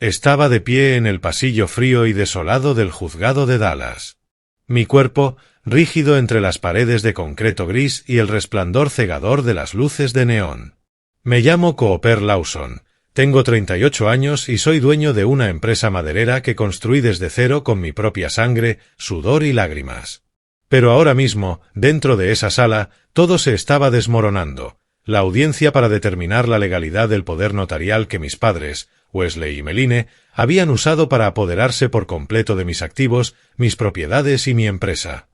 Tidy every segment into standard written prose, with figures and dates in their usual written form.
Estaba de pie en el pasillo frío y desolado del juzgado de Dallas. Mi cuerpo, rígido entre las paredes de concreto gris y el resplandor cegador de las luces de neón. Me llamo Cooper Lawson, tengo 38 años y soy dueño de una empresa maderera que construí desde cero con mi propia sangre, sudor y lágrimas. Pero ahora mismo, dentro de esa sala, todo se estaba desmoronando. La audiencia para determinar la legalidad del poder notarial que mis padres, Wesley y Meline, habían usado para apoderarse por completo de mis activos, mis propiedades y mi empresa.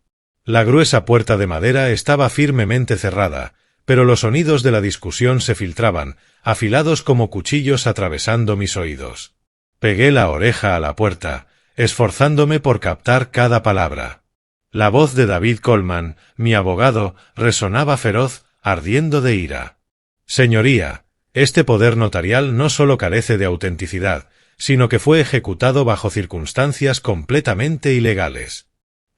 La gruesa puerta de madera estaba firmemente cerrada, pero los sonidos de la discusión se filtraban, afilados como cuchillos atravesando mis oídos. Pegué la oreja a la puerta, esforzándome por captar cada palabra. La voz de David Coleman, mi abogado, resonaba feroz, ardiendo de ira. Señoría, este poder notarial no solo carece de autenticidad, sino que fue ejecutado bajo circunstancias completamente ilegales.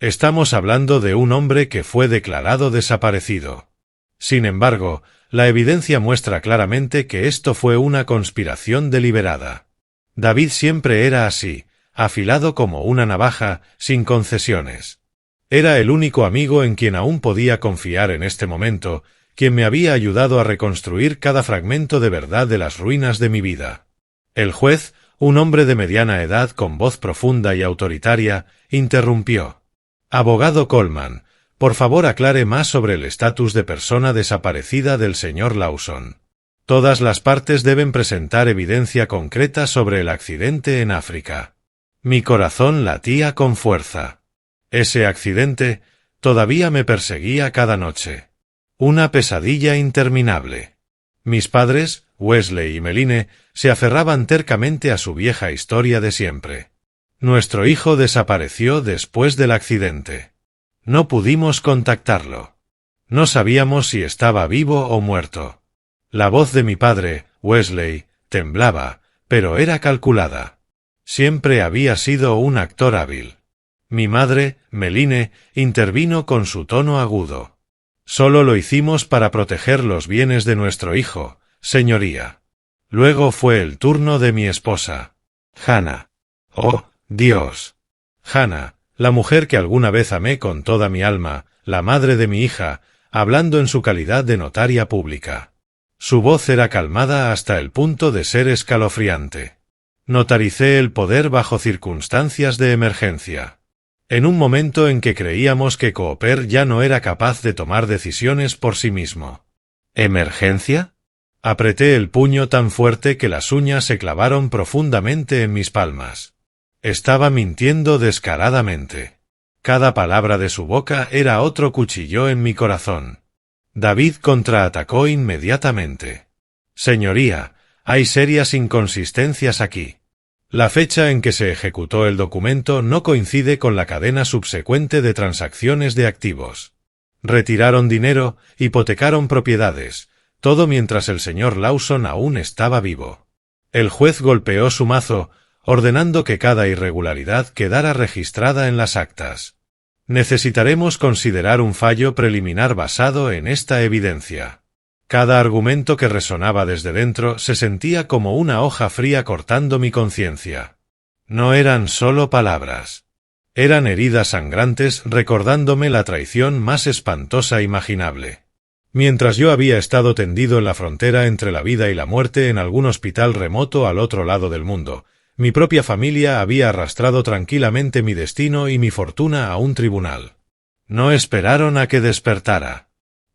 Estamos hablando de un hombre que fue declarado desaparecido. Sin embargo, la evidencia muestra claramente que esto fue una conspiración deliberada. David siempre era así, afilado como una navaja, sin concesiones. Era el único amigo en quien aún podía confiar en este momento, quien me había ayudado a reconstruir cada fragmento de verdad de las ruinas de mi vida. El juez, un hombre de mediana edad con voz profunda y autoritaria, interrumpió. Abogado Coleman, por favor aclare más sobre el estatus de persona desaparecida del señor Lawson. Todas las partes deben presentar evidencia concreta sobre el accidente en África. Mi corazón latía con fuerza. Ese accidente todavía me perseguía cada noche. Una pesadilla interminable. Mis padres, Wesley y Meline, se aferraban tercamente a su vieja historia de siempre. Nuestro hijo desapareció después del accidente. No pudimos contactarlo. No sabíamos si estaba vivo o muerto. La voz de mi padre, Wesley, temblaba, pero era calculada. Siempre había sido un actor hábil. Mi madre, Meline, intervino con su tono agudo. Solo lo hicimos para proteger los bienes de nuestro hijo, señoría. Luego fue el turno de mi esposa, Hannah. ¡Oh, Dios! Hannah, la mujer que alguna vez amé con toda mi alma, la madre de mi hija, hablando en su calidad de notaria pública. Su voz era calmada hasta el punto de ser escalofriante. Notaricé el poder bajo circunstancias de emergencia. En un momento en que creíamos que Cooper ya no era capaz de tomar decisiones por sí mismo. ¿Emergencia? Apreté el puño tan fuerte que las uñas se clavaron profundamente en mis palmas. Estaba mintiendo descaradamente. Cada palabra de su boca era otro cuchillo en mi corazón. David contraatacó inmediatamente. Señoría, hay serias inconsistencias aquí. La fecha en que se ejecutó el documento no coincide con la cadena subsecuente de transacciones de activos. Retiraron dinero, hipotecaron propiedades, todo mientras el señor Lawson aún estaba vivo. El juez golpeó su mazo, ordenando que cada irregularidad quedara registrada en las actas. Necesitaremos considerar un fallo preliminar basado en esta evidencia. Cada argumento que resonaba desde dentro se sentía como una hoja fría cortando mi conciencia. No eran solo palabras. Eran heridas sangrantes recordándome la traición más espantosa imaginable. Mientras yo había estado tendido en la frontera entre la vida y la muerte en algún hospital remoto al otro lado del mundo, mi propia familia había arrastrado tranquilamente mi destino y mi fortuna a un tribunal. No esperaron a que despertara.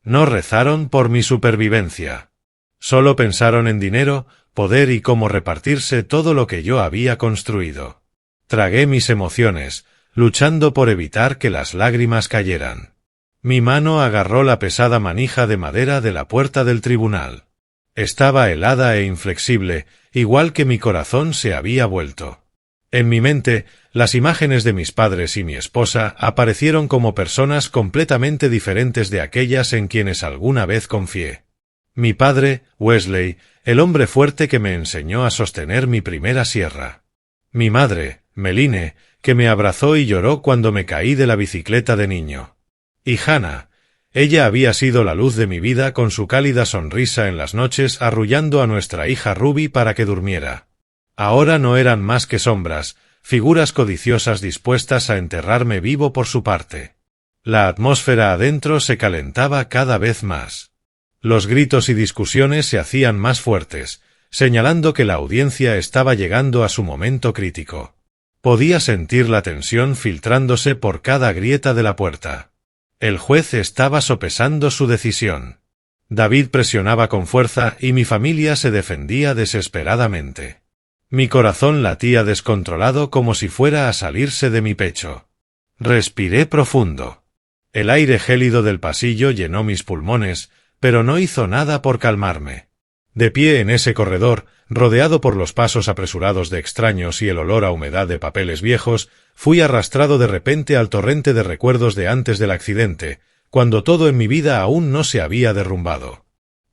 No rezaron por mi supervivencia. Solo pensaron en dinero, poder y cómo repartirse todo lo que yo había construido. Tragué mis emociones, luchando por evitar que las lágrimas cayeran. Mi mano agarró la pesada manija de madera de la puerta del tribunal. Estaba helada e inflexible, igual que mi corazón se había vuelto. En mi mente, las imágenes de mis padres y mi esposa aparecieron como personas completamente diferentes de aquellas en quienes alguna vez confié. Mi padre, Wesley, el hombre fuerte que me enseñó a sostener mi primera sierra. Mi madre, Meline, que me abrazó y lloró cuando me caí de la bicicleta de niño. Y Hannah, ella había sido la luz de mi vida con su cálida sonrisa en las noches arrullando a nuestra hija Ruby para que durmiera. Ahora no eran más que sombras, figuras codiciosas dispuestas a enterrarme vivo por su parte. La atmósfera adentro se calentaba cada vez más. Los gritos y discusiones se hacían más fuertes, señalando que la audiencia estaba llegando a su momento crítico. Podía sentir la tensión filtrándose por cada grieta de la puerta. El juez estaba sopesando su decisión. David presionaba con fuerza y mi familia se defendía desesperadamente. Mi corazón latía descontrolado como si fuera a salirse de mi pecho. Respiré profundo. El aire gélido del pasillo llenó mis pulmones, pero no hizo nada por calmarme. De pie en ese corredor, rodeado por los pasos apresurados de extraños y el olor a humedad de papeles viejos, fui arrastrado de repente al torrente de recuerdos de antes del accidente, cuando todo en mi vida aún no se había derrumbado.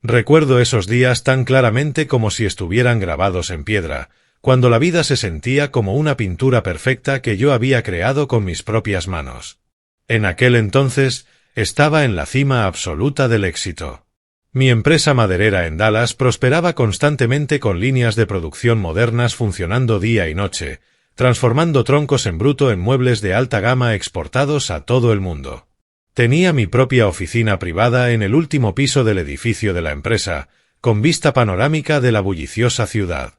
Recuerdo esos días tan claramente como si estuvieran grabados en piedra, cuando la vida se sentía como una pintura perfecta que yo había creado con mis propias manos. En aquel entonces, estaba en la cima absoluta del éxito. Mi empresa maderera en Dallas prosperaba constantemente con líneas de producción modernas funcionando día y noche, transformando troncos en bruto en muebles de alta gama exportados a todo el mundo. Tenía mi propia oficina privada en el último piso del edificio de la empresa, con vista panorámica de la bulliciosa ciudad.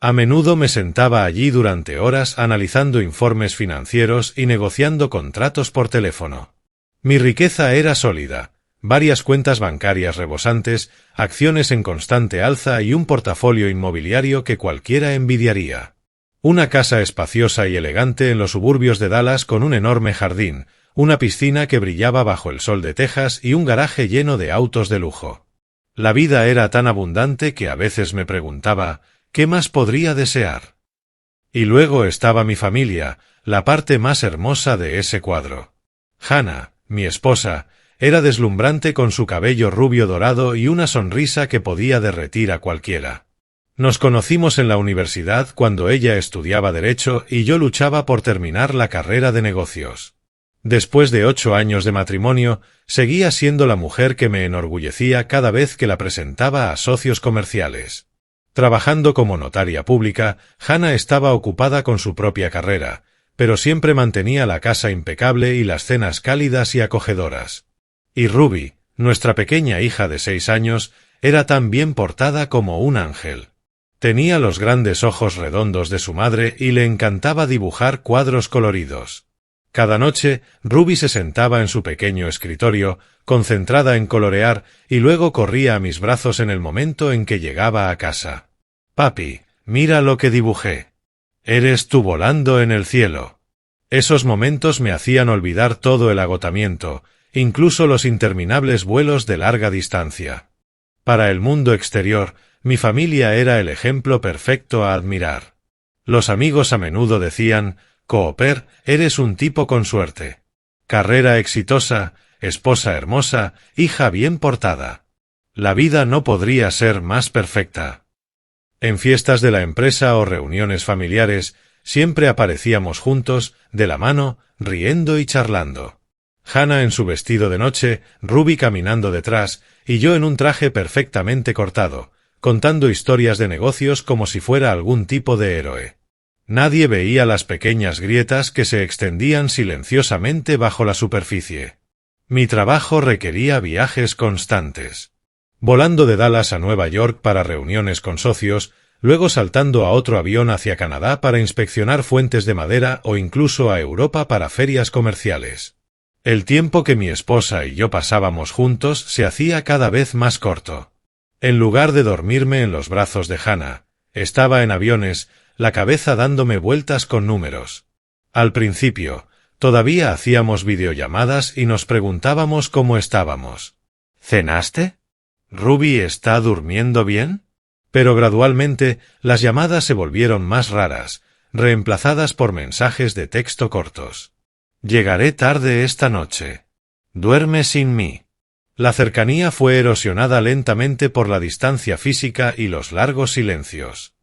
A menudo me sentaba allí durante horas analizando informes financieros y negociando contratos por teléfono. Mi riqueza era sólida, varias cuentas bancarias rebosantes, acciones en constante alza y un portafolio inmobiliario que cualquiera envidiaría. Una casa espaciosa y elegante en los suburbios de Dallas con un enorme jardín, una piscina que brillaba bajo el sol de Texas y un garaje lleno de autos de lujo. La vida era tan abundante que a veces me preguntaba, ¿qué más podría desear? Y luego estaba mi familia, la parte más hermosa de ese cuadro. Hannah, mi esposa, era deslumbrante con su cabello rubio dorado y una sonrisa que podía derretir a cualquiera. Nos conocimos en la universidad cuando ella estudiaba Derecho y yo luchaba por terminar la carrera de negocios. Después de 8 años de matrimonio, seguía siendo la mujer que me enorgullecía cada vez que la presentaba a socios comerciales. Trabajando como notaria pública, Hannah estaba ocupada con su propia carrera, pero siempre mantenía la casa impecable y las cenas cálidas y acogedoras. Y Ruby, nuestra pequeña hija de 6 años, era tan bien portada como un ángel. Tenía los grandes ojos redondos de su madre y le encantaba dibujar cuadros coloridos. Cada noche, Ruby se sentaba en su pequeño escritorio, concentrada en colorear, y luego corría a mis brazos en el momento en que llegaba a casa. «Papi, mira lo que dibujé. Eres tú volando en el cielo». Esos momentos me hacían olvidar todo el agotamiento, incluso los interminables vuelos de larga distancia. Para el mundo exterior, mi familia era el ejemplo perfecto a admirar. Los amigos a menudo decían, «Cooper, eres un tipo con suerte. Carrera exitosa, esposa hermosa, hija bien portada. La vida no podría ser más perfecta». En fiestas de la empresa o reuniones familiares, siempre aparecíamos juntos, de la mano, riendo y charlando. Hannah en su vestido de noche, Ruby caminando detrás, y yo en un traje perfectamente cortado, contando historias de negocios como si fuera algún tipo de héroe. Nadie veía las pequeñas grietas que se extendían silenciosamente bajo la superficie. Mi trabajo requería viajes constantes. Volando de Dallas a Nueva York para reuniones con socios, luego saltando a otro avión hacia Canadá para inspeccionar fuentes de madera o incluso a Europa para ferias comerciales. El tiempo que mi esposa y yo pasábamos juntos se hacía cada vez más corto. En lugar de dormirme en los brazos de Hannah, estaba en aviones, la cabeza dándome vueltas con números. Al principio, todavía hacíamos videollamadas y nos preguntábamos cómo estábamos. ¿Cenaste? ¿Ruby está durmiendo bien? Pero gradualmente, las llamadas se volvieron más raras, reemplazadas por mensajes de texto cortos. Llegaré tarde esta noche. Duerme sin mí. La cercanía fue erosionada lentamente por la distancia física y los largos silencios.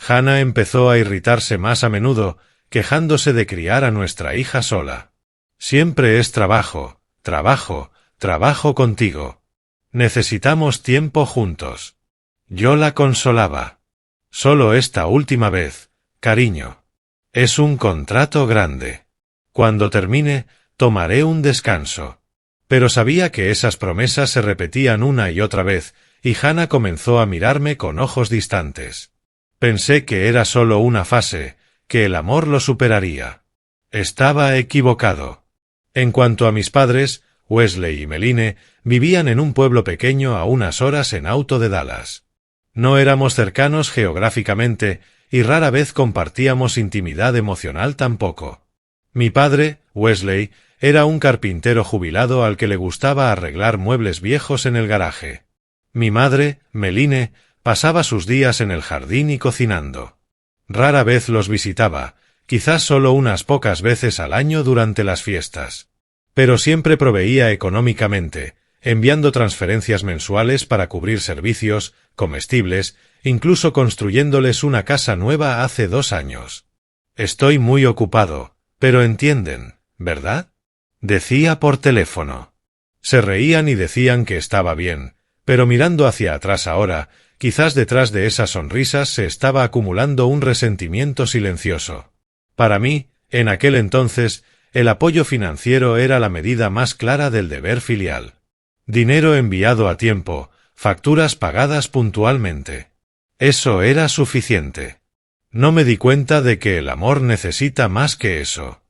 Hannah empezó a irritarse más a menudo, quejándose de criar a nuestra hija sola. Siempre es trabajo, trabajo, trabajo contigo. Necesitamos tiempo juntos. Yo la consolaba. Solo esta última vez, cariño. Es un contrato grande. Cuando termine, tomaré un descanso. Pero sabía que esas promesas se repetían una y otra vez, y Hannah comenzó a mirarme con ojos distantes. Pensé que era solo una fase, que el amor lo superaría. Estaba equivocado. En cuanto a mis padres, Wesley y Meline vivían en un pueblo pequeño a unas horas en auto de Dallas. No éramos cercanos geográficamente y rara vez compartíamos intimidad emocional tampoco. Mi padre, Wesley, era un carpintero jubilado al que le gustaba arreglar muebles viejos en el garaje. Mi madre, Meline, pasaba sus días en el jardín y cocinando. Rara vez los visitaba, quizás solo unas pocas veces al año durante las fiestas. Pero siempre proveía económicamente, enviando transferencias mensuales para cubrir servicios, comestibles, incluso construyéndoles una casa nueva hace 2 años. Estoy muy ocupado, pero entienden, ¿verdad? Decía por teléfono. Se reían y decían que estaba bien, pero mirando hacia atrás ahora, quizás detrás de esas sonrisas se estaba acumulando un resentimiento silencioso. Para mí, en aquel entonces, el apoyo financiero era la medida más clara del deber filial. Dinero enviado a tiempo, facturas pagadas puntualmente. Eso era suficiente. No me di cuenta de que el amor necesita más que eso.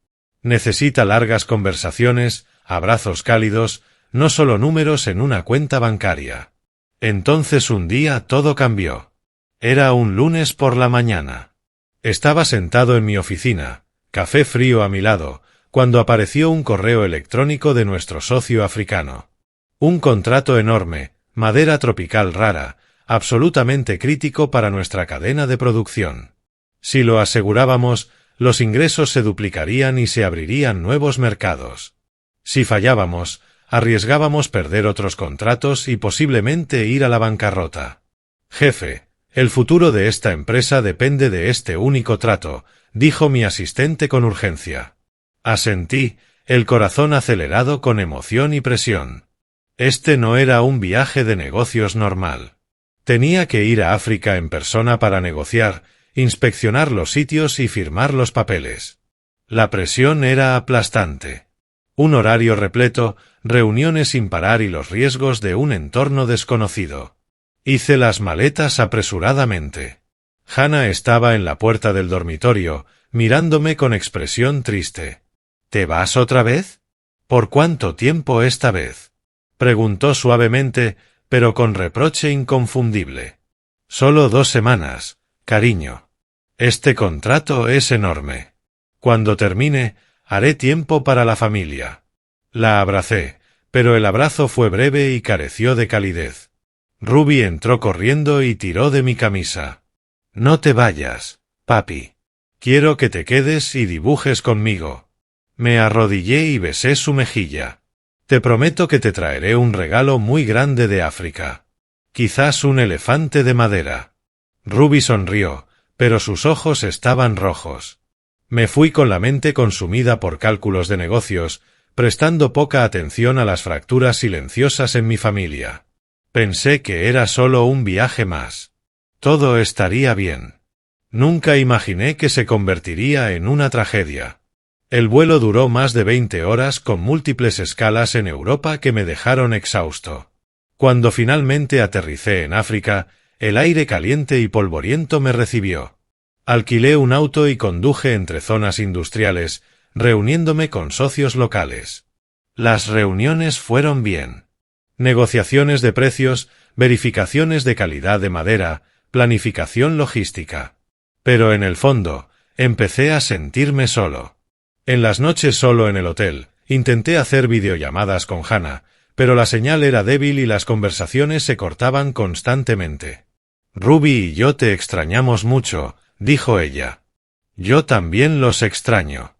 Necesita largas conversaciones, abrazos cálidos, no solo números en una cuenta bancaria. Entonces un día todo cambió. Era un lunes por la mañana. Estaba sentado en mi oficina, café frío a mi lado, cuando apareció un correo electrónico de nuestro socio africano. Un contrato enorme, madera tropical rara, absolutamente crítico para nuestra cadena de producción. Si lo asegurábamos, los ingresos se duplicarían y se abrirían nuevos mercados. Si fallábamos, arriesgábamos perder otros contratos y posiblemente ir a la bancarrota. Jefe, el futuro de esta empresa depende de este único trato, dijo mi asistente con urgencia. Asentí, el corazón acelerado con emoción y presión. Este no era un viaje de negocios normal. Tenía que ir a África en persona para negociar, inspeccionar los sitios y firmar los papeles. La presión era aplastante. Un horario repleto, reuniones sin parar y los riesgos de un entorno desconocido. Hice las maletas apresuradamente. Hannah estaba en la puerta del dormitorio, mirándome con expresión triste. ¿Te vas otra vez? ¿Por cuánto tiempo esta vez? Preguntó suavemente, pero con reproche inconfundible. Solo 2 semanas, cariño. Este contrato es enorme. Cuando termine, haré tiempo para la familia. La abracé, pero el abrazo fue breve y careció de calidez. Ruby entró corriendo y tiró de mi camisa. No te vayas, papi. Quiero que te quedes y dibujes conmigo. Me arrodillé y besé su mejilla. Te prometo que te traeré un regalo muy grande de África. Quizás un elefante de madera. Ruby sonrió, pero sus ojos estaban rojos. Me fui con la mente consumida por cálculos de negocios, prestando poca atención a las fracturas silenciosas en mi familia. Pensé que era solo un viaje más. Todo estaría bien. Nunca imaginé que se convertiría en una tragedia. El vuelo duró más de 20 horas con múltiples escalas en Europa que me dejaron exhausto. Cuando finalmente aterricé en África, el aire caliente y polvoriento me recibió. Alquilé un auto y conduje entre zonas industriales, reuniéndome con socios locales. Las reuniones fueron bien. Negociaciones de precios, verificaciones de calidad de madera, planificación logística. Pero en el fondo, empecé a sentirme solo. En las noches solo en el hotel, intenté hacer videollamadas con Hannah, pero la señal era débil y las conversaciones se cortaban constantemente. Ruby y yo te extrañamos mucho, dijo ella. Yo también los extraño.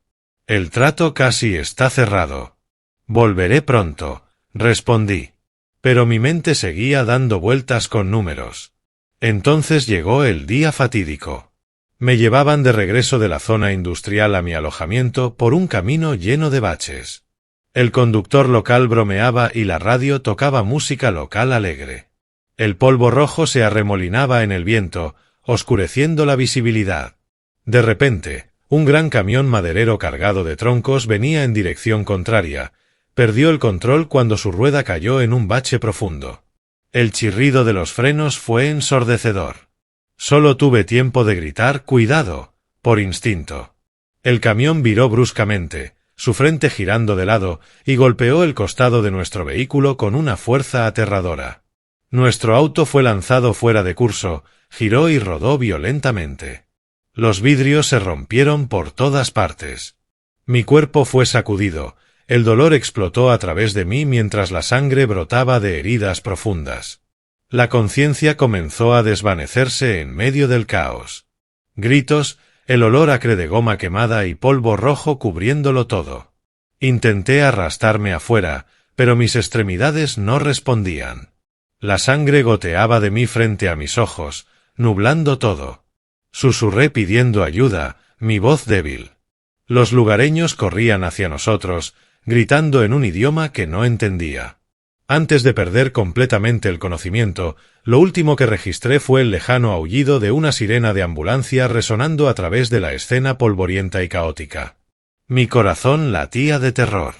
El trato casi está cerrado. Volveré pronto, respondí. Pero mi mente seguía dando vueltas con números. Entonces llegó el día fatídico. Me llevaban de regreso de la zona industrial a mi alojamiento por un camino lleno de baches. El conductor local bromeaba y la radio tocaba música local alegre. El polvo rojo se arremolinaba en el viento, oscureciendo la visibilidad. De repente, un gran camión maderero cargado de troncos venía en dirección contraria. Perdió el control cuando su rueda cayó en un bache profundo. El chirrido de los frenos fue ensordecedor. Solo tuve tiempo de gritar «¡Cuidado!» por instinto. El camión viró bruscamente, su frente girando de lado, y golpeó el costado de nuestro vehículo con una fuerza aterradora. Nuestro auto fue lanzado fuera de curso, giró y rodó violentamente. Los vidrios se rompieron por todas partes. Mi cuerpo fue sacudido, el dolor explotó a través de mí mientras la sangre brotaba de heridas profundas. La conciencia comenzó a desvanecerse en medio del caos. Gritos, el olor acre de goma quemada y polvo rojo cubriéndolo todo. Intenté arrastrarme afuera, pero mis extremidades no respondían. La sangre goteaba de mí frente a mis ojos, nublando todo. Susurré pidiendo ayuda, mi voz débil. Los lugareños corrían hacia nosotros, gritando en un idioma que no entendía. Antes de perder completamente el conocimiento, lo último que registré fue el lejano aullido de una sirena de ambulancia resonando a través de la escena polvorienta y caótica. Mi corazón latía de terror.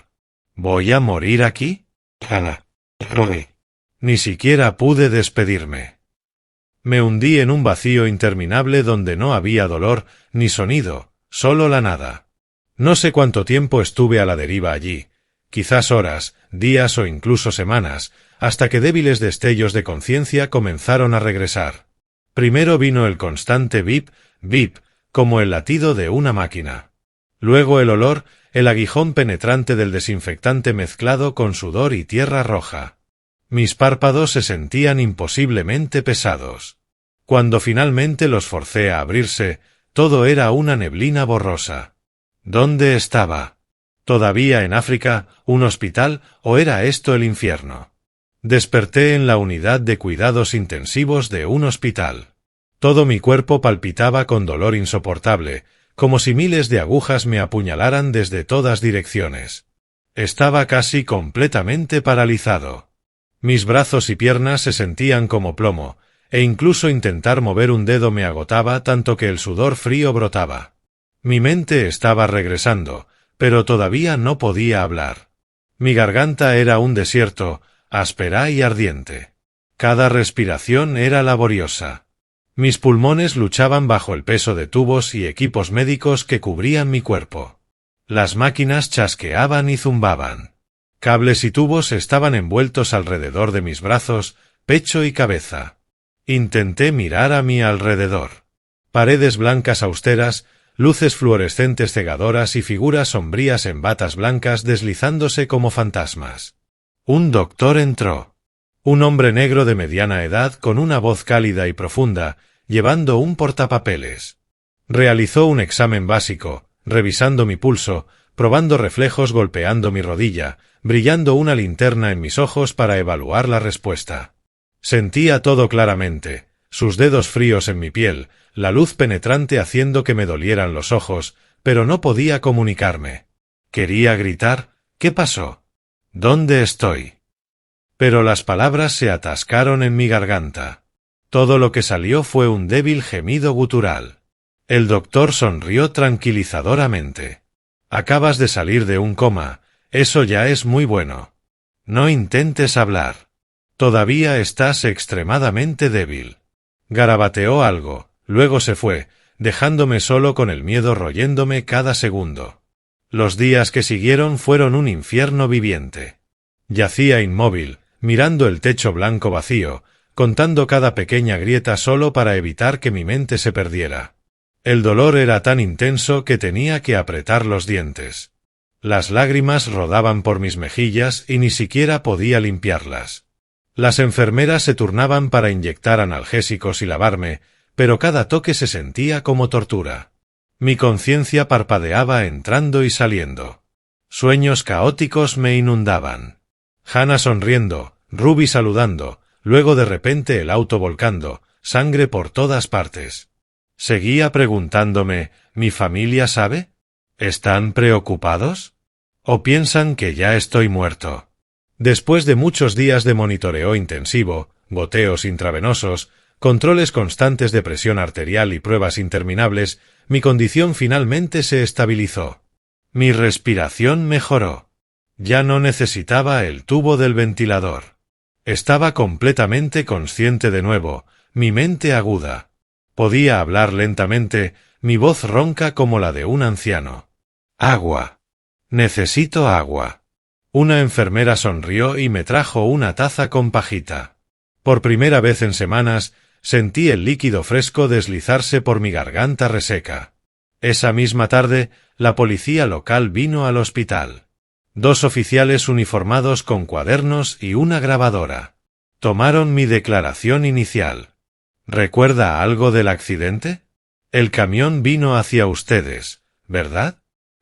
¿Voy a morir aquí? Ni siquiera pude despedirme. Me hundí en un vacío interminable donde no había dolor ni sonido, solo la nada. No sé cuánto tiempo estuve a la deriva allí, quizás horas, días o incluso semanas, hasta que débiles destellos de conciencia comenzaron a regresar. Primero vino el constante bip, bip, como el latido de una máquina. Luego el olor, el aguijón penetrante del desinfectante mezclado con sudor y tierra roja. Mis párpados se sentían imposiblemente pesados. Cuando finalmente los forcé a abrirse, todo era una neblina borrosa. ¿Dónde estaba? ¿Todavía en África, un hospital, o era esto el infierno? Desperté en la unidad de cuidados intensivos de un hospital. Todo mi cuerpo palpitaba con dolor insoportable, como si miles de agujas me apuñalaran desde todas direcciones. Estaba casi completamente paralizado. Mis brazos y piernas se sentían como plomo, e incluso intentar mover un dedo me agotaba tanto que el sudor frío brotaba. Mi mente estaba regresando, pero todavía no podía hablar. Mi garganta era un desierto, áspera y ardiente. Cada respiración era laboriosa. Mis pulmones luchaban bajo el peso de tubos y equipos médicos que cubrían mi cuerpo. Las máquinas chasqueaban y zumbaban. Cables y tubos estaban envueltos alrededor de mis brazos, pecho y cabeza. Intenté mirar a mi alrededor. Paredes blancas austeras, luces fluorescentes cegadoras y figuras sombrías en batas blancas deslizándose como fantasmas. Un doctor entró. Un hombre negro de mediana edad con una voz cálida y profunda, llevando un portapapeles. Realizó un examen básico, revisando mi pulso, probando reflejos golpeando mi rodilla, brillando una linterna en mis ojos para evaluar la respuesta. Sentía todo claramente, sus dedos fríos en mi piel, la luz penetrante haciendo que me dolieran los ojos, pero no podía comunicarme. Quería gritar, ¿qué pasó? ¿Dónde estoy? Pero las palabras se atascaron en mi garganta. Todo lo que salió fue un débil gemido gutural. El doctor sonrió tranquilizadoramente. Acabas de salir de un coma, eso ya es muy bueno. No intentes hablar. Todavía estás extremadamente débil. Garabateó algo, luego se fue, dejándome solo con el miedo royéndome cada segundo. Los días que siguieron fueron un infierno viviente. Yacía inmóvil, mirando el techo blanco vacío, contando cada pequeña grieta solo para evitar que mi mente se perdiera. El dolor era tan intenso que tenía que apretar los dientes. Las lágrimas rodaban por mis mejillas y ni siquiera podía limpiarlas. Las enfermeras se turnaban para inyectar analgésicos y lavarme, pero cada toque se sentía como tortura. Mi conciencia parpadeaba entrando y saliendo. Sueños caóticos me inundaban. Hannah sonriendo, Ruby saludando, luego de repente el auto volcando, sangre por todas partes. Seguía preguntándome, ¿mi familia sabe? ¿Están preocupados? ¿O piensan que ya estoy muerto? Después de muchos días de monitoreo intensivo, goteos intravenosos, controles constantes de presión arterial y pruebas interminables, mi condición finalmente se estabilizó. Mi respiración mejoró. Ya no necesitaba el tubo del ventilador. Estaba completamente consciente de nuevo, mi mente aguda. Podía hablar lentamente, mi voz ronca como la de un anciano. Agua. Necesito agua. Una enfermera sonrió y me trajo una taza con pajita. Por primera vez en semanas, sentí el líquido fresco deslizarse por mi garganta reseca. Esa misma tarde, la policía local vino al hospital. 2 oficiales uniformados con cuadernos y una grabadora. Tomaron mi declaración inicial. ¿Recuerda algo del accidente? El camión vino hacia ustedes, ¿verdad?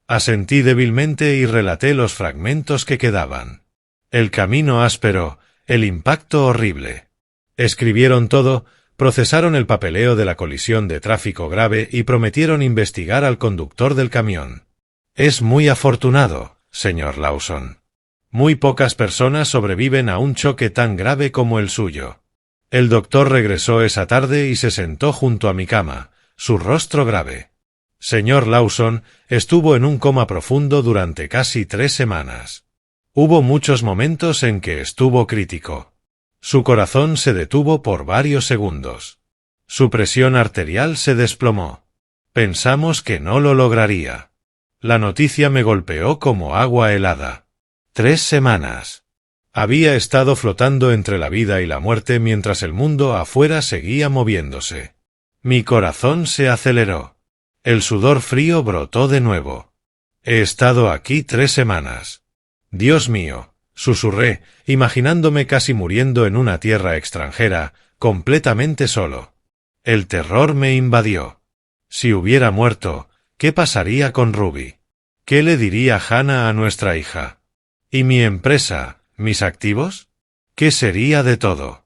Asentí débilmente y relaté los fragmentos que quedaban. El camino áspero, el impacto horrible. Escribieron todo, procesaron el papeleo de la colisión de tráfico grave y prometieron investigar al conductor del camión. Es muy afortunado, señor Lawson. Muy pocas personas sobreviven a un choque tan grave como el suyo. El doctor regresó esa tarde y se sentó junto a mi cama, su rostro grave. Señor Lawson estuvo en un coma profundo durante casi 3 semanas. Hubo muchos momentos en que estuvo crítico. Su corazón se detuvo por varios segundos. Su presión arterial se desplomó. Pensamos que no lo lograría. La noticia me golpeó como agua helada. 3 semanas. Había estado flotando entre la vida y la muerte mientras el mundo afuera seguía moviéndose. Mi corazón se aceleró. El sudor frío brotó de nuevo. He estado aquí 3 semanas. Dios mío, susurré, imaginándome casi muriendo en una tierra extranjera, completamente solo. El terror me invadió. Si hubiera muerto, ¿qué pasaría con Ruby? ¿Qué le diría Hannah a nuestra hija? ¿Y mi empresa, mis activos? ¿Qué sería de todo?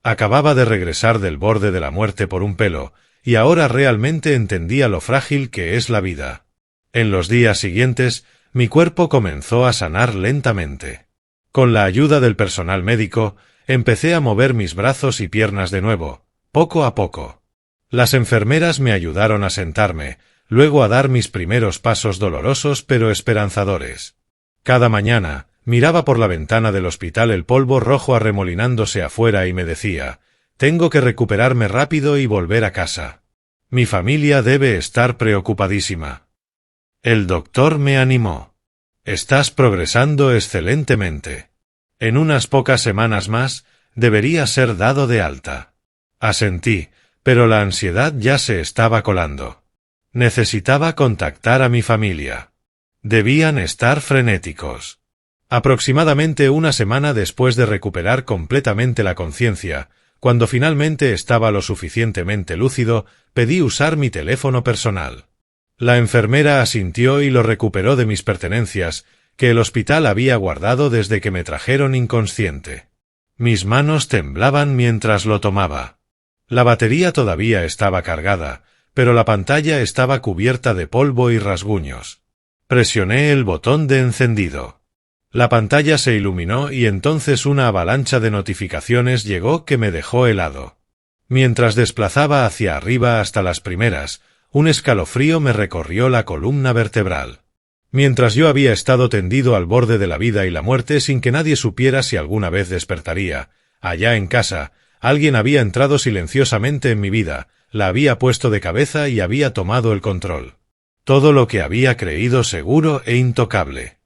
Acababa de regresar del borde de la muerte por un pelo, y ahora realmente entendía lo frágil que es la vida. En los días siguientes, mi cuerpo comenzó a sanar lentamente. Con la ayuda del personal médico, empecé a mover mis brazos y piernas de nuevo, poco a poco. Las enfermeras me ayudaron a sentarme, luego a dar mis primeros pasos dolorosos pero esperanzadores. Cada mañana, miraba por la ventana del hospital el polvo rojo arremolinándose afuera y me decía, tengo que recuperarme rápido y volver a casa. Mi familia debe estar preocupadísima. El doctor me animó. Estás progresando excelentemente. En unas pocas semanas más, debería ser dado de alta. Asentí, pero la ansiedad ya se estaba colando. Necesitaba contactar a mi familia. Debían estar frenéticos. Aproximadamente una semana después de recuperar completamente la conciencia, cuando finalmente estaba lo suficientemente lúcido, pedí usar mi teléfono personal. La enfermera asintió y lo recuperó de mis pertenencias, que el hospital había guardado desde que me trajeron inconsciente. Mis manos temblaban mientras lo tomaba. La batería todavía estaba cargada, pero la pantalla estaba cubierta de polvo y rasguños. Presioné el botón de encendido. La pantalla se iluminó y entonces una avalancha de notificaciones llegó que me dejó helado. Mientras desplazaba hacia arriba hasta las primeras, un escalofrío me recorrió la columna vertebral. Mientras yo había estado tendido al borde de la vida y la muerte sin que nadie supiera si alguna vez despertaría, allá en casa, alguien había entrado silenciosamente en mi vida, la había puesto de cabeza y había tomado el control. Todo lo que había creído seguro e intocable.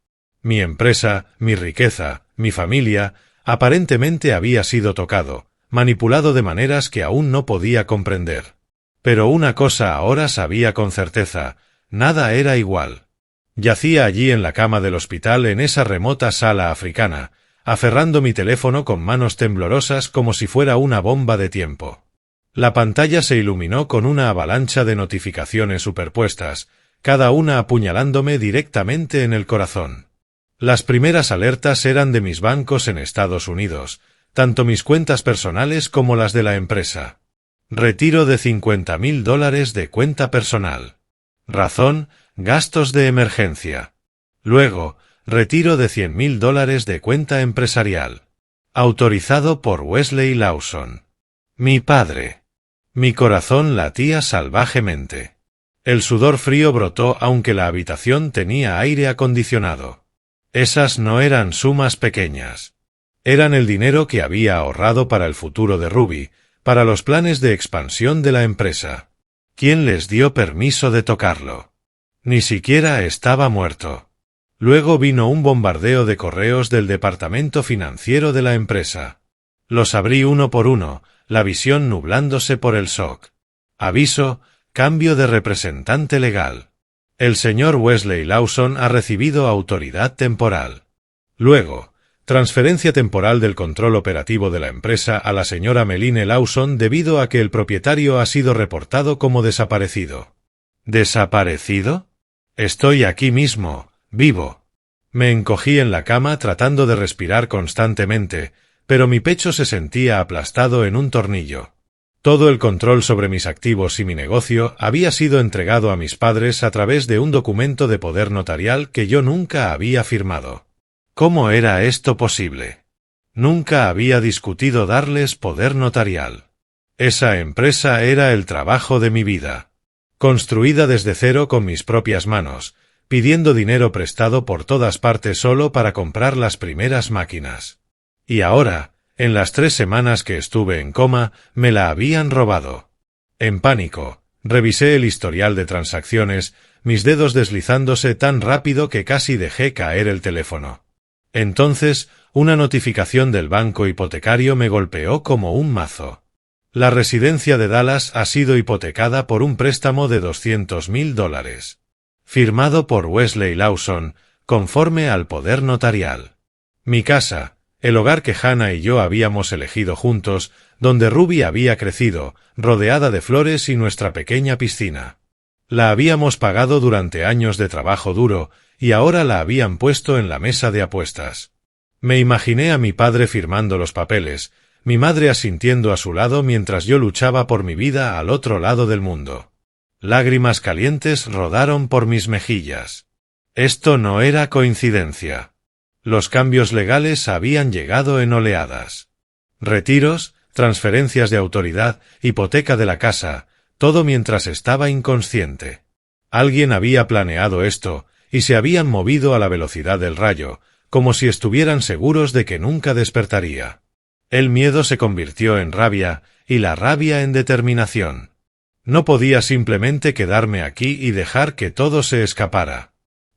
Mi empresa, mi riqueza, mi familia, aparentemente había sido tocado, manipulado de maneras que aún no podía comprender. Pero una cosa ahora sabía con certeza, nada era igual. Yacía allí en la cama del hospital en esa remota sala africana, aferrando mi teléfono con manos temblorosas como si fuera una bomba de tiempo. La pantalla se iluminó con una avalancha de notificaciones superpuestas, cada una apuñalándome directamente en el corazón. Las primeras alertas eran de mis bancos en Estados Unidos, tanto mis cuentas personales como las de la empresa. Retiro de $50,000 de cuenta personal. Razón, gastos de emergencia. Luego, retiro de $100,000 de cuenta empresarial. Autorizado por Wesley Lawson. Mi padre. Mi corazón latía salvajemente. El sudor frío brotó aunque la habitación tenía aire acondicionado. Esas no eran sumas pequeñas. Eran el dinero que había ahorrado para el futuro de Ruby, para los planes de expansión de la empresa. ¿Quién les dio permiso de tocarlo? Ni siquiera estaba muerto. Luego vino un bombardeo de correos del departamento financiero de la empresa. Los abrí uno por uno, la visión nublándose por el shock. Aviso: cambio de representante legal. El señor Wesley Lawson ha recibido autoridad temporal. Luego, transferencia temporal del control operativo de la empresa a la señora Meline Lawson debido a que el propietario ha sido reportado como desaparecido. ¿Desaparecido? Estoy aquí mismo, vivo. Me encogí en la cama tratando de respirar constantemente, pero mi pecho se sentía aplastado en un tornillo. Todo el control sobre mis activos y mi negocio había sido entregado a mis padres a través de un documento de poder notarial que yo nunca había firmado. ¿Cómo era esto posible? Nunca había discutido darles poder notarial. Esa empresa era el trabajo de mi vida. Construida desde cero con mis propias manos, pidiendo dinero prestado por todas partes solo para comprar las primeras máquinas. Y ahora, en las 3 semanas que estuve en coma, me la habían robado. En pánico, revisé el historial de transacciones, mis dedos deslizándose tan rápido que casi dejé caer el teléfono. Entonces, una notificación del banco hipotecario me golpeó como un mazo. La residencia de Dallas ha sido hipotecada por un préstamo de $200,000. Firmado por Wesley Lawson, conforme al poder notarial. Mi casa, el hogar que Hannah y yo habíamos elegido juntos, donde Ruby había crecido, rodeada de flores y nuestra pequeña piscina. La habíamos pagado durante años de trabajo duro, y ahora la habían puesto en la mesa de apuestas. Me imaginé a mi padre firmando los papeles, mi madre asintiendo a su lado mientras yo luchaba por mi vida al otro lado del mundo. Lágrimas calientes rodaron por mis mejillas. Esto no era coincidencia. Los cambios legales habían llegado en oleadas. Retiros, transferencias de autoridad, hipoteca de la casa, todo mientras estaba inconsciente. Alguien había planeado esto, y se habían movido a la velocidad del rayo, como si estuvieran seguros de que nunca despertaría. El miedo se convirtió en rabia, y la rabia en determinación. No podía simplemente quedarme aquí y dejar que todo se escapara.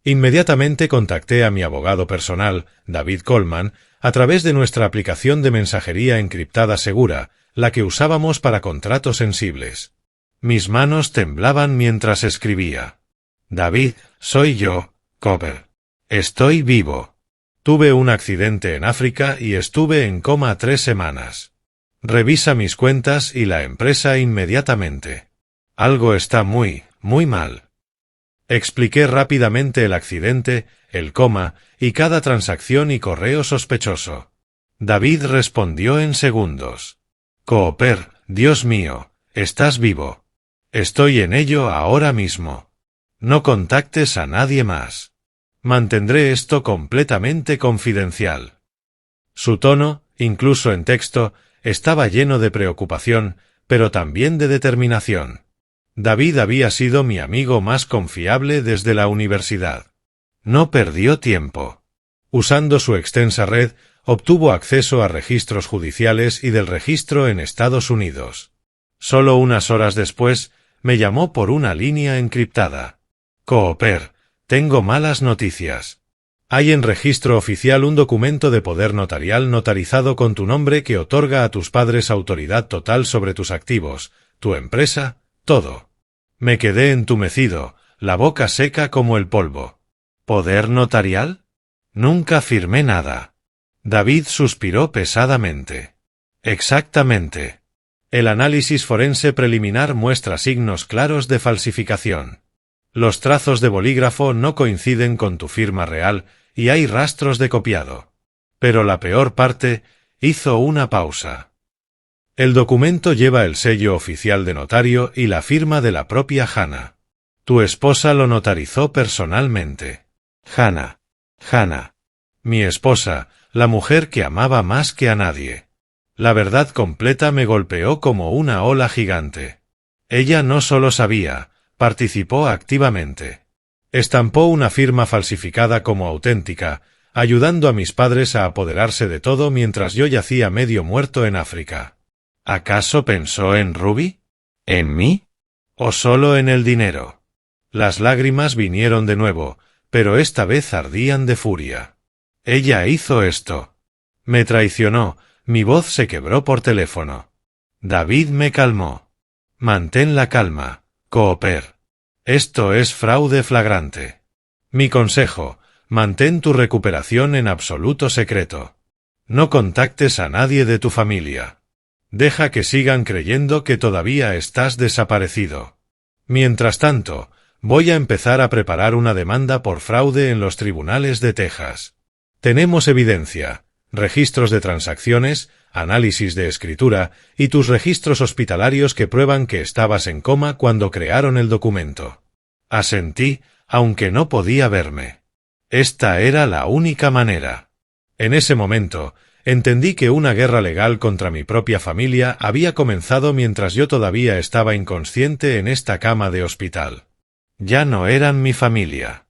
Inmediatamente contacté a mi abogado personal, David Coleman, a través de nuestra aplicación de mensajería encriptada segura, la que usábamos para contratos sensibles. Mis manos temblaban mientras escribía. David, soy yo, Cooper. Estoy vivo. Tuve un accidente en África y estuve en coma 3 semanas. Revisa mis cuentas y la empresa inmediatamente. Algo está muy mal. Expliqué rápidamente el accidente, el coma, y cada transacción y correo sospechoso. David respondió en segundos. Cooper, Dios mío, estás vivo. Estoy en ello ahora mismo. No contactes a nadie más. Mantendré esto completamente confidencial. Su tono, incluso en texto, estaba lleno de preocupación, pero también de determinación. David había sido mi amigo más confiable desde la universidad. No perdió tiempo. Usando su extensa red, obtuvo acceso a registros judiciales y del registro en Estados Unidos. Solo unas horas después, me llamó por una línea encriptada. Cooper, tengo malas noticias. Hay en registro oficial un documento de poder notarial notarizado con tu nombre que otorga a tus padres autoridad total sobre tus activos, tu empresa, todo. Me quedé entumecido, la boca seca como el polvo. ¿Poder notarial? Nunca firmé nada. David suspiró pesadamente. Exactamente. El análisis forense preliminar muestra signos claros de falsificación. Los trazos de bolígrafo no coinciden con tu firma real y hay rastros de copiado. Pero la peor parte, hizo una pausa. El documento lleva el sello oficial de notario y la firma de la propia Hannah. Tu esposa lo notarizó personalmente. Hannah. Mi esposa, la mujer que amaba más que a nadie. La verdad completa me golpeó como una ola gigante. Ella no solo sabía, participó activamente. Estampó una firma falsificada como auténtica, ayudando a mis padres a apoderarse de todo mientras yo yacía medio muerto en África. ¿Acaso pensó en Ruby? ¿En mí? ¿O solo en el dinero? Las lágrimas vinieron de nuevo, pero esta vez ardían de furia. Ella hizo esto. Me traicionó, mi voz se quebró por teléfono. David me calmó. Mantén la calma, Cooper. Esto es fraude flagrante. Mi consejo, mantén tu recuperación en absoluto secreto. No contactes a nadie de tu familia. Deja que sigan creyendo que todavía estás desaparecido. Mientras tanto, voy a empezar a preparar una demanda por fraude en los tribunales de Texas. Tenemos evidencia, registros de transacciones, análisis de escritura y tus registros hospitalarios que prueban que estabas en coma cuando crearon el documento. Asentí, aunque no podía verme. Esta era la única manera. En ese momento, entendí que una guerra legal contra mi propia familia había comenzado mientras yo todavía estaba inconsciente en esta cama de hospital. Ya no eran mi familia.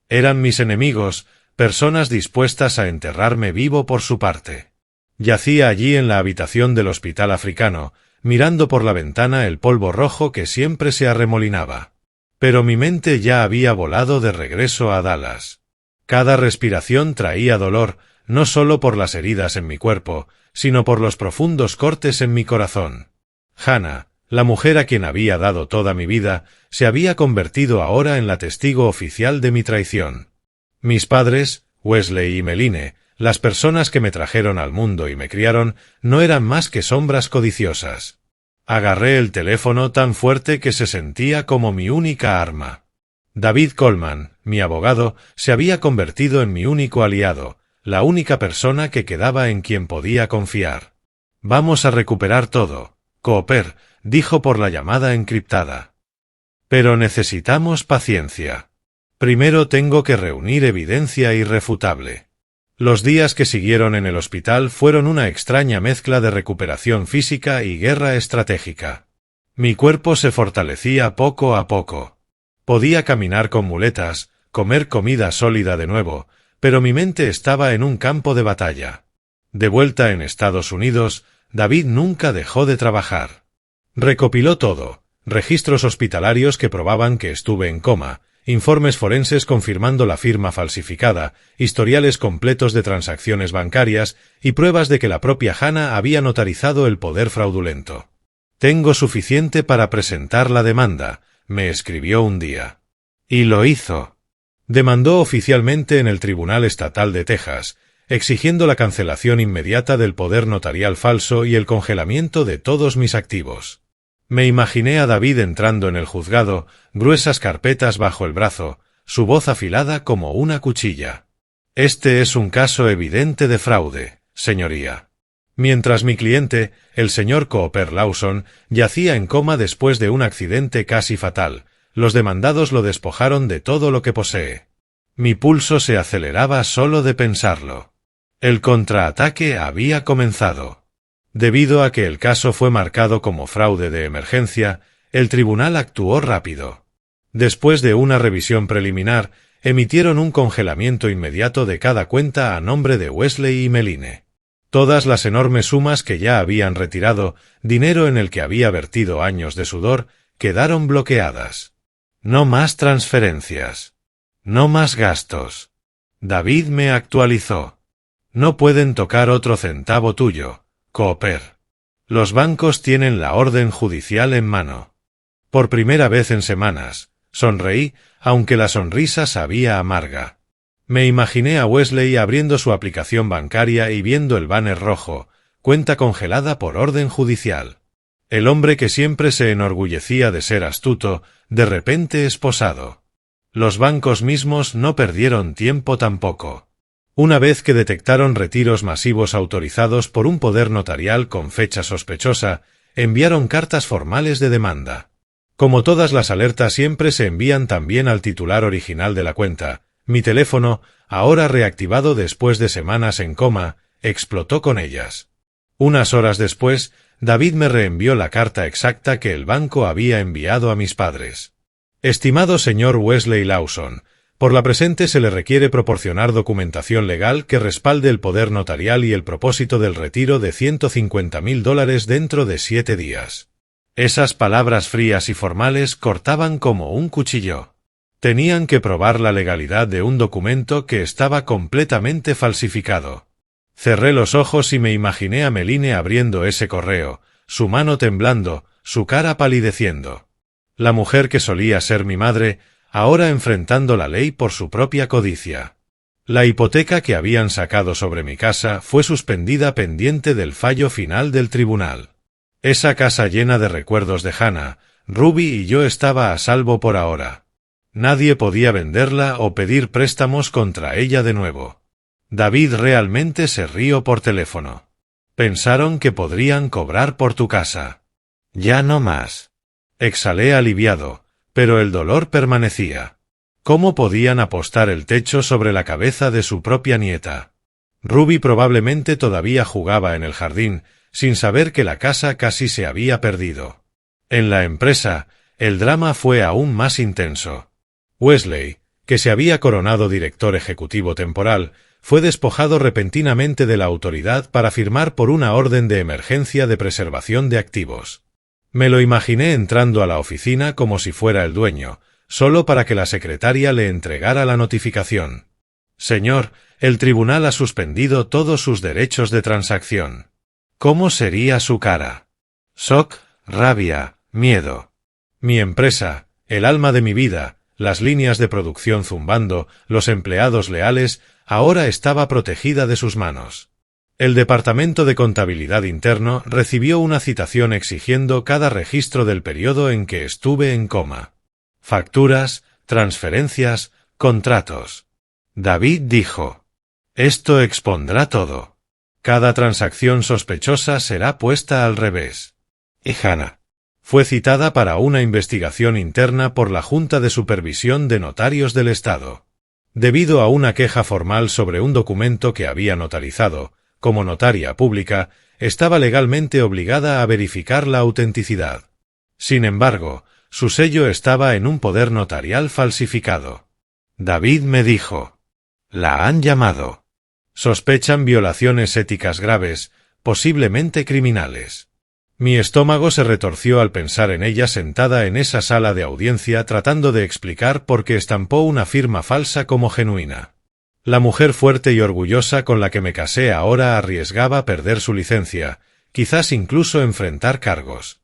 Eran mis enemigos, personas dispuestas a enterrarme vivo por su parte. Yacía allí en la habitación del hospital africano, mirando por la ventana el polvo rojo que siempre se arremolinaba. Pero mi mente ya había volado de regreso a Dallas. Cada respiración traía dolor, no solo por las heridas en mi cuerpo, sino por los profundos cortes en mi corazón. Hannah, la mujer a quien había dado toda mi vida, se había convertido ahora en la testigo oficial de mi traición. Mis padres, Wesley y Meline, las personas que me trajeron al mundo y me criaron, no eran más que sombras codiciosas. Agarré el teléfono tan fuerte que se sentía como mi única arma. David Coleman, mi abogado, se había convertido en mi único aliado, la única persona que quedaba en quien podía confiar. Vamos a recuperar todo, Cooper, dijo por la llamada encriptada. Pero necesitamos paciencia. Primero tengo que reunir evidencia irrefutable. Los días que siguieron en el hospital fueron una extraña mezcla de recuperación física y guerra estratégica. Mi cuerpo se fortalecía poco a poco. Podía caminar con muletas, comer comida sólida de nuevo, pero mi mente estaba en un campo de batalla. De vuelta en Estados Unidos, David nunca dejó de trabajar. Recopiló todo, registros hospitalarios que probaban que estuve en coma, informes forenses confirmando la firma falsificada, historiales completos de transacciones bancarias y pruebas de que la propia Hannah había notarizado el poder fraudulento. «Tengo suficiente para presentar la demanda», me escribió un día. Y lo hizo. Demandó oficialmente en el Tribunal Estatal de Texas, exigiendo la cancelación inmediata del poder notarial falso y el congelamiento de todos mis activos. Me imaginé a David entrando en el juzgado, gruesas carpetas bajo el brazo, su voz afilada como una cuchilla. «Este es un caso evidente de fraude, señoría». Mientras mi cliente, el señor Cooper Lawson, yacía en coma después de un accidente casi fatal, los demandados lo despojaron de todo lo que posee. Mi pulso se aceleraba solo de pensarlo. El contraataque había comenzado. Debido a que el caso fue marcado como fraude de emergencia, el tribunal actuó rápido. Después de una revisión preliminar, emitieron un congelamiento inmediato de cada cuenta a nombre de Wesley y Meline. Todas las enormes sumas que ya habían retirado, dinero en el que había vertido años de sudor, quedaron bloqueadas. No más transferencias. No más gastos. David me actualizó. No pueden tocar otro centavo tuyo, Cooper. Los bancos tienen la orden judicial en mano. Por primera vez en semanas, sonreí, aunque la sonrisa sabía amarga. Me imaginé a Wesley abriendo su aplicación bancaria y viendo el banner rojo, cuenta congelada por orden judicial. El hombre que siempre se enorgullecía de ser astuto, de repente esposado. Los bancos mismos no perdieron tiempo tampoco. Una vez que detectaron retiros masivos autorizados por un poder notarial con fecha sospechosa, enviaron cartas formales de demanda. Como todas las alertas siempre se envían también al titular original de la cuenta, mi teléfono, ahora reactivado después de semanas en coma, explotó con ellas. Unas horas después, David me reenvió la carta exacta que el banco había enviado a mis padres. Estimado señor Wesley Lawson, por la presente se le requiere proporcionar documentación legal que respalde el poder notarial y el propósito del retiro de $150,000 dentro de 7 días. Esas palabras frías y formales cortaban como un cuchillo. Tenían que probar la legalidad de un documento que estaba completamente falsificado. Cerré los ojos y me imaginé a Meline abriendo ese correo, su mano temblando, su cara palideciendo. La mujer que solía ser mi madre, ahora enfrentando la ley por su propia codicia. La hipoteca que habían sacado sobre mi casa fue suspendida pendiente del fallo final del tribunal. Esa casa llena de recuerdos de Hannah, Ruby y yo estaba a salvo por ahora. Nadie podía venderla o pedir préstamos contra ella de nuevo. David realmente se rió por teléfono. Pensaron que podrían cobrar por tu casa. Ya no más. Exhalé aliviado, pero el dolor permanecía. ¿Cómo podían apostar el techo sobre la cabeza de su propia nieta? Ruby probablemente todavía jugaba en el jardín, sin saber que la casa casi se había perdido. En la empresa, el drama fue aún más intenso. Wesley, que se había coronado director ejecutivo temporal, fue despojado repentinamente de la autoridad para firmar por una orden de emergencia de preservación de activos. Me lo imaginé entrando a la oficina como si fuera el dueño, solo para que la secretaria le entregara la notificación. Señor, el tribunal ha suspendido todos sus derechos de transacción. ¿Cómo sería su cara? Shock, rabia, miedo. Mi empresa, el alma de mi vida, las líneas de producción zumbando, los empleados leales, ahora estaba protegida de sus manos. El Departamento de Contabilidad Interno recibió una citación exigiendo cada registro del periodo en que estuve en coma. Facturas, transferencias, contratos. David dijo: «Esto expondrá todo. Cada transacción sospechosa será puesta al revés». Y Hannah fue citada para una investigación interna por la Junta de Supervisión de Notarios del Estado. Debido a una queja formal sobre un documento que había notarizado, como notaria pública, estaba legalmente obligada a verificar la autenticidad. Sin embargo, su sello estaba en un poder notarial falsificado. David me dijo: «La han llamado. Sospechan violaciones éticas graves, posiblemente criminales». Mi estómago se retorció al pensar en ella sentada en esa sala de audiencia tratando de explicar por qué estampó una firma falsa como genuina. La mujer fuerte y orgullosa con la que me casé ahora arriesgaba perder su licencia, quizás incluso enfrentar cargos.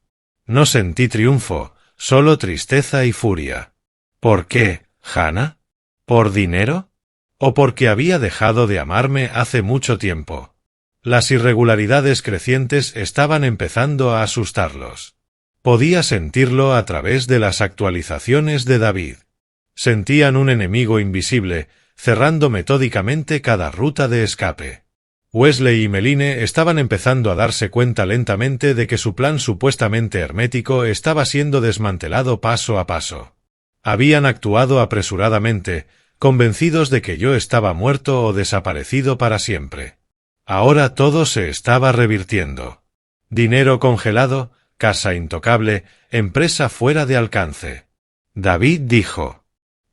No sentí triunfo, solo tristeza y furia. ¿Por qué, Hannah? ¿Por dinero? ¿O porque había dejado de amarme hace mucho tiempo? Las irregularidades crecientes estaban empezando a asustarlos. Podía sentirlo a través de las actualizaciones de David. Sentían un enemigo invisible, cerrando metódicamente cada ruta de escape. Wesley y Meline estaban empezando a darse cuenta lentamente de que su plan supuestamente hermético estaba siendo desmantelado paso a paso. Habían actuado apresuradamente, convencidos de que yo estaba muerto o desaparecido para siempre. Ahora todo se estaba revirtiendo. Dinero congelado, casa intocable, empresa fuera de alcance. David dijo: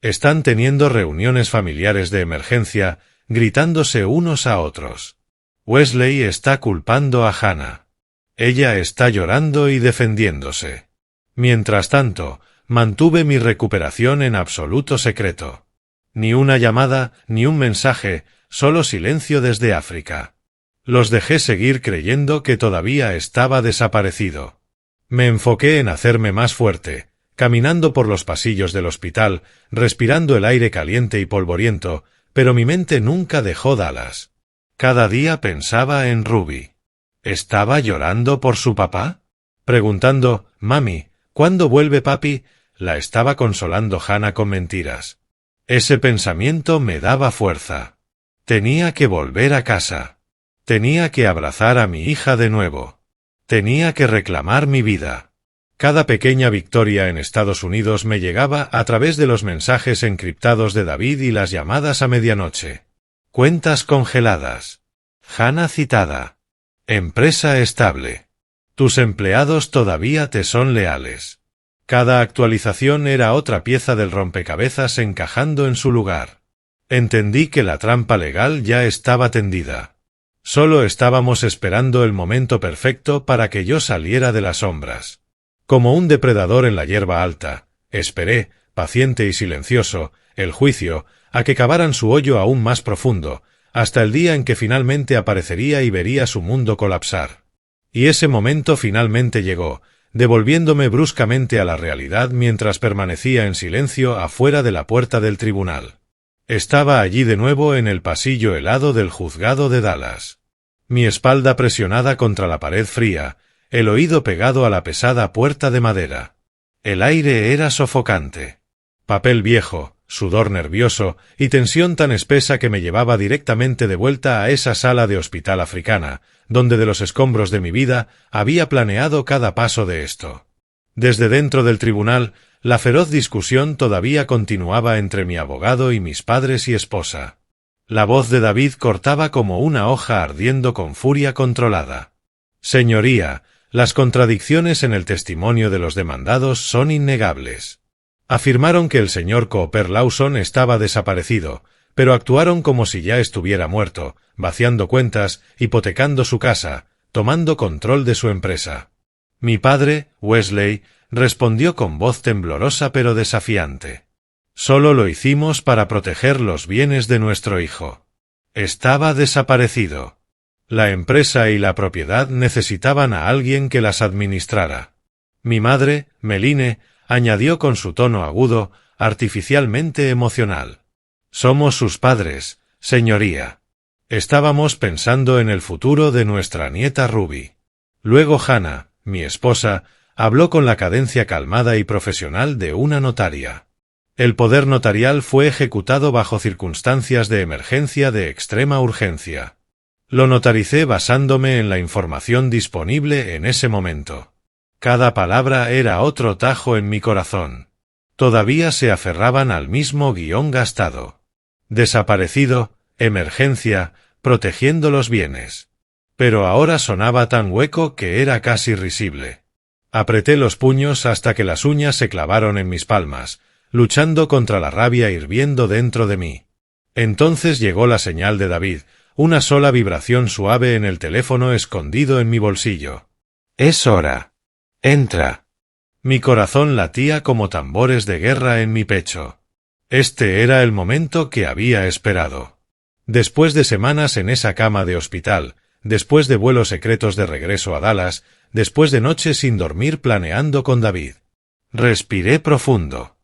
«Están teniendo reuniones familiares de emergencia, gritándose unos a otros. Wesley está culpando a Hannah. Ella está llorando y defendiéndose. Mientras tanto, mantuve mi recuperación en absoluto secreto. Ni una llamada, ni un mensaje, solo silencio desde África. Los dejé seguir creyendo que todavía estaba desaparecido. Me enfoqué en hacerme más fuerte, caminando por los pasillos del hospital, respirando el aire caliente y polvoriento, pero mi mente nunca dejó Dallas. Cada día pensaba en Ruby. ¿Estaba llorando por su papá? Preguntando: «Mami, ¿cuándo vuelve papi?», la estaba consolando Hannah con mentiras. Ese pensamiento me daba fuerza. Tenía que volver a casa. Tenía que abrazar a mi hija de nuevo. Tenía que reclamar mi vida. Cada pequeña victoria en Estados Unidos me llegaba a través de los mensajes encriptados de David y las llamadas a medianoche. Cuentas congeladas. Hannah citada. Empresa estable. Tus empleados todavía te son leales. Cada actualización era otra pieza del rompecabezas encajando en su lugar. Entendí que la trampa legal ya estaba tendida. Solo estábamos esperando el momento perfecto para que yo saliera de las sombras. Como un depredador en la hierba alta, esperé, paciente y silencioso, el juicio, a que cavaran su hoyo aún más profundo, hasta el día en que finalmente aparecería y vería su mundo colapsar. Y ese momento finalmente llegó, devolviéndome bruscamente a la realidad mientras permanecía en silencio afuera de la puerta del tribunal. Estaba allí de nuevo en el pasillo helado del juzgado de Dallas. Mi espalda presionada contra la pared fría, el oído pegado a la pesada puerta de madera. El aire era sofocante. Papel viejo, sudor nervioso y tensión tan espesa que me llevaba directamente de vuelta a esa sala de hospital africana, donde de los escombros de mi vida había planeado cada paso de esto. Desde dentro del tribunal, la feroz discusión todavía continuaba entre mi abogado y mis padres y esposa. La voz de David cortaba como una hoja ardiendo con furia controlada. Señoría, las contradicciones en el testimonio de los demandados son innegables. Afirmaron que el señor Cooper Lawson estaba desaparecido, pero actuaron como si ya estuviera muerto, vaciando cuentas, hipotecando su casa, tomando control de su empresa. Mi padre, Wesley, respondió con voz temblorosa pero desafiante. Solo lo hicimos para proteger los bienes de nuestro hijo. Estaba desaparecido. La empresa y la propiedad necesitaban a alguien que las administrara. Mi madre, Meline, añadió con su tono agudo, artificialmente emocional. Somos sus padres, señoría. Estábamos pensando en el futuro de nuestra nieta Ruby. Luego Hannah, mi esposa, habló con la cadencia calmada y profesional de una notaria. El poder notarial fue ejecutado bajo circunstancias de emergencia de extrema urgencia. Lo notaricé basándome en la información disponible en ese momento. Cada palabra era otro tajo en mi corazón. Todavía se aferraban al mismo guión gastado. Desaparecido, emergencia, protegiendo los bienes. Pero ahora sonaba tan hueco que era casi risible. Apreté los puños hasta que las uñas se clavaron en mis palmas, luchando contra la rabia hirviendo dentro de mí. Entonces llegó la señal de David, una sola vibración suave en el teléfono escondido en mi bolsillo. «Es hora. Entra». Mi corazón latía como tambores de guerra en mi pecho. Este era el momento que había esperado. Después de semanas en esa cama de hospital, después de vuelos secretos de regreso a Dallas, después de noches sin dormir planeando con David. Respiré profundo.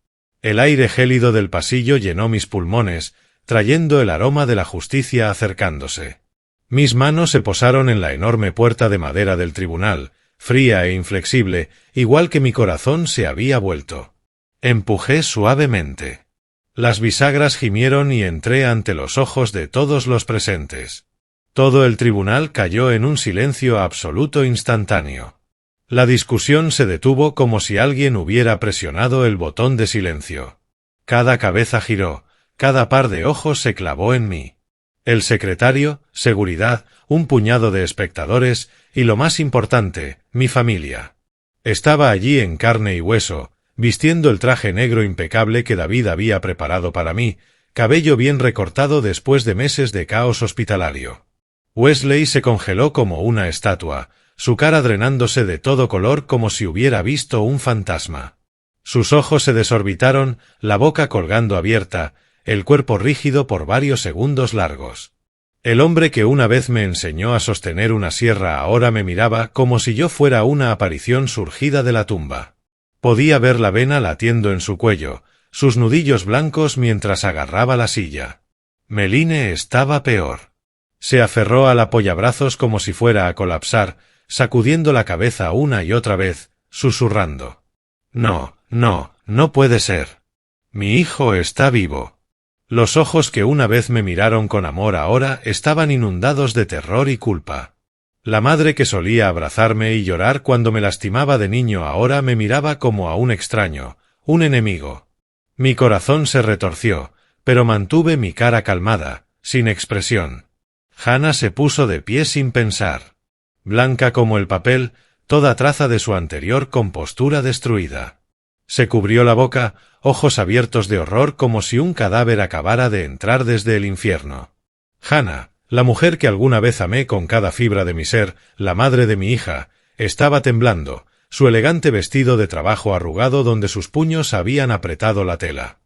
El aire gélido del pasillo llenó mis pulmones, trayendo el aroma de la justicia acercándose. Mis manos se posaron en la enorme puerta de madera del tribunal, fría e inflexible, igual que mi corazón se había vuelto. Empujé suavemente. Las bisagras gimieron y entré ante los ojos de todos los presentes. Todo el tribunal cayó en un silencio absoluto instantáneo. La discusión se detuvo como si alguien hubiera presionado el botón de silencio. Cada cabeza giró, cada par de ojos se clavó en mí. El secretario, seguridad, un puñado de espectadores y, lo más importante, mi familia. Estaba allí en carne y hueso, vistiendo el traje negro impecable que David había preparado para mí, cabello bien recortado después de meses de caos hospitalario. Wesley se congeló como una estatua, su cara drenándose de todo color como si hubiera visto un fantasma. Sus ojos se desorbitaron, la boca colgando abierta, el cuerpo rígido por varios segundos largos. El hombre que una vez me enseñó a sostener una sierra ahora me miraba como si yo fuera una aparición surgida de la tumba. Podía ver la vena latiendo en su cuello, sus nudillos blancos mientras agarraba la silla. Meline estaba peor. Se aferró al apoyabrazos como si fuera a colapsar, sacudiendo la cabeza una y otra vez, susurrando. «No, no, no puede ser. Mi hijo está vivo». Los ojos que una vez me miraron con amor ahora estaban inundados de terror y culpa. La madre que solía abrazarme y llorar cuando me lastimaba de niño ahora me miraba como a un extraño, un enemigo. Mi corazón se retorció, pero mantuve mi cara calmada, sin expresión. Hannah se puso de pie sin pensar. blanca como el papel, toda traza de su anterior compostura destruida. Se cubrió la boca, ojos abiertos de horror como si un cadáver acabara de entrar desde el infierno. Hannah, la mujer que alguna vez amé con cada fibra de mi ser, la madre de mi hija, estaba temblando, su elegante vestido de trabajo arrugado donde sus puños habían apretado la tela.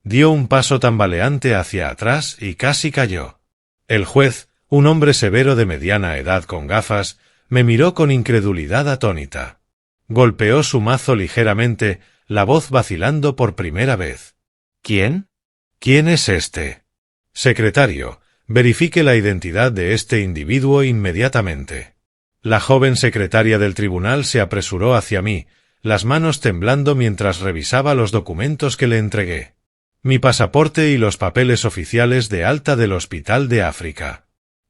Dio un paso tambaleante hacia atrás y casi cayó. El juez, un hombre severo de mediana edad con gafas, me miró con incredulidad atónita. Golpeó su mazo ligeramente, la voz vacilando por primera vez. ¿Quién? ¿Quién es este? Secretario, verifique la identidad de este individuo inmediatamente. La joven secretaria del tribunal se apresuró hacia mí, las manos temblando mientras revisaba los documentos que le entregué. Mi pasaporte y los papeles oficiales de alta del Hospital de África.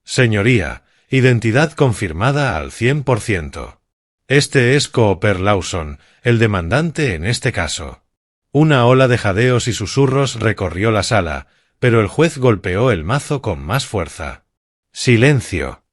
Señoría, identidad confirmada al 100%. Este es Cooper Lawson, el demandante en este caso. Una ola de jadeos y susurros recorrió la sala, pero el juez golpeó el mazo con más fuerza. Silencio.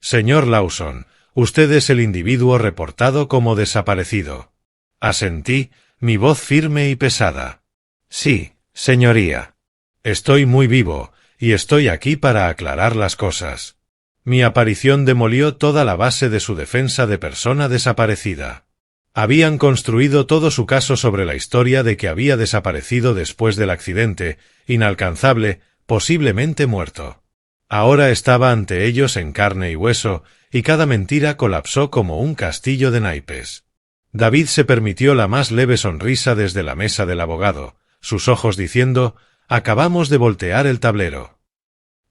Señor Lawson, usted es el individuo reportado como desaparecido. Asentí, mi voz firme y pesada. Sí, señoría. Estoy muy vivo, y estoy aquí para aclarar las cosas. Mi aparición demolió toda la base de su defensa de persona desaparecida. Habían construido todo su caso sobre la historia de que había desaparecido después del accidente, inalcanzable, posiblemente muerto. Ahora estaba ante ellos en carne y hueso, y cada mentira colapsó como un castillo de naipes. David se permitió la más leve sonrisa desde la mesa del abogado, sus ojos diciendo, «Acabamos de voltear el tablero».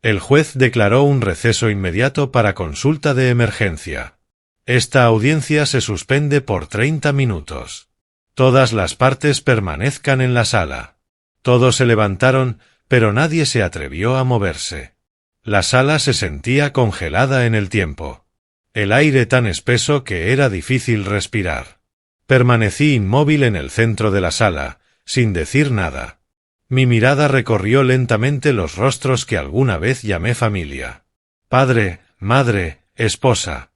El juez declaró un receso inmediato para consulta de emergencia. Esta audiencia se suspende por 30 minutos. Todas las partes permanezcan en la sala. Todos se levantaron, pero nadie se atrevió a moverse. La sala se sentía congelada en el tiempo. El aire tan espeso que era difícil respirar. Permanecí inmóvil en el centro de la sala, sin decir nada. Mi mirada recorrió lentamente los rostros que alguna vez llamé familia. Padre, madre, esposa.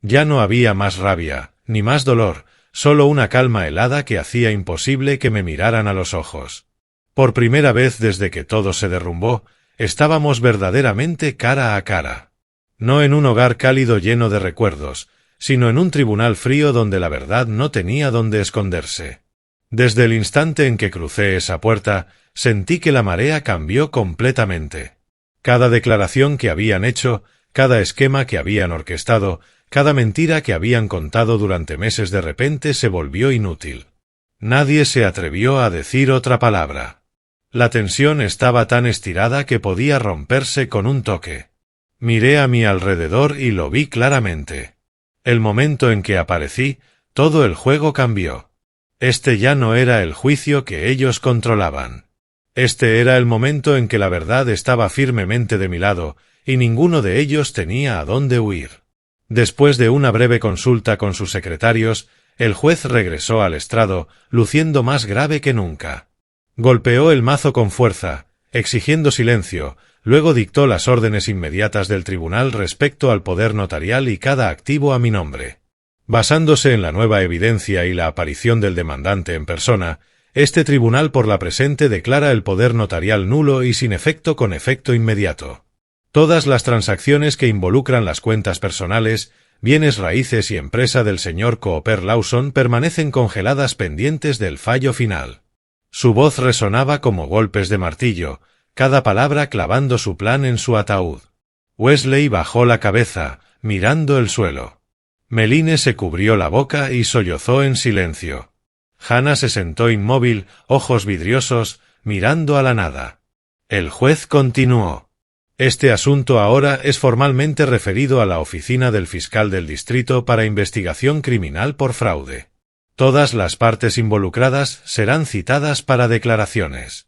Ya no había más rabia, ni más dolor, solo una calma helada que hacía imposible que me miraran a los ojos. Por primera vez desde que todo se derrumbó, estábamos verdaderamente cara a cara. No en un hogar cálido lleno de recuerdos, sino en un tribunal frío donde la verdad no tenía dónde esconderse. Desde el instante en que crucé esa puerta, sentí que la marea cambió completamente. Cada declaración que habían hecho, cada esquema que habían orquestado, cada mentira que habían contado durante meses de repente se volvió inútil. Nadie se atrevió a decir otra palabra. La tensión estaba tan estirada que podía romperse con un toque. Miré a mi alrededor y lo vi claramente. El momento en que aparecí, todo el juego cambió. Este ya no era el juicio que ellos controlaban. Este era el momento en que la verdad estaba firmemente de mi lado, y ninguno de ellos tenía a dónde huir. Después de una breve consulta con sus secretarios, el juez regresó al estrado, luciendo más grave que nunca. Golpeó el mazo con fuerza, exigiendo silencio, luego dictó las órdenes inmediatas del tribunal respecto al poder notarial y cada activo a mi nombre. Basándose en la nueva evidencia y la aparición del demandante en persona, este tribunal por la presente declara el poder notarial nulo y sin efecto con efecto inmediato. Todas las transacciones que involucran las cuentas personales, bienes raíces y empresa del señor Cooper Lawson permanecen congeladas pendientes del fallo final. Su voz resonaba como golpes de martillo, cada palabra clavando su plan en su ataúd. Wesley bajó la cabeza, mirando el suelo. Meline se cubrió la boca y sollozó en silencio. Hannah se sentó inmóvil, ojos vidriosos, mirando a la nada. El juez continuó. Este asunto ahora es formalmente referido a la oficina del fiscal del distrito para investigación criminal por fraude. Todas las partes involucradas serán citadas para declaraciones.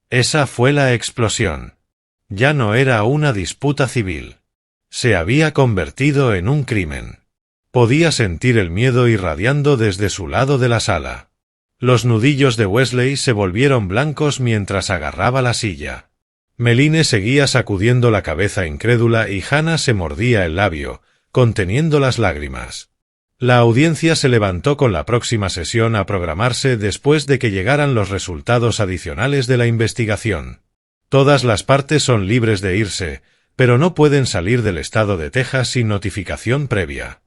Esa fue la explosión. Ya no era una disputa civil. Se había convertido en un crimen. Podía sentir el miedo irradiando desde su lado de la sala. Los nudillos de Wesley se volvieron blancos mientras agarraba la silla. Meline seguía sacudiendo la cabeza incrédula y Hannah se mordía el labio, conteniendo las lágrimas. La audiencia se levantó con la próxima sesión a programarse después de que llegaran los resultados adicionales de la investigación. Todas las partes son libres de irse, pero no pueden salir del estado de Texas sin notificación previa.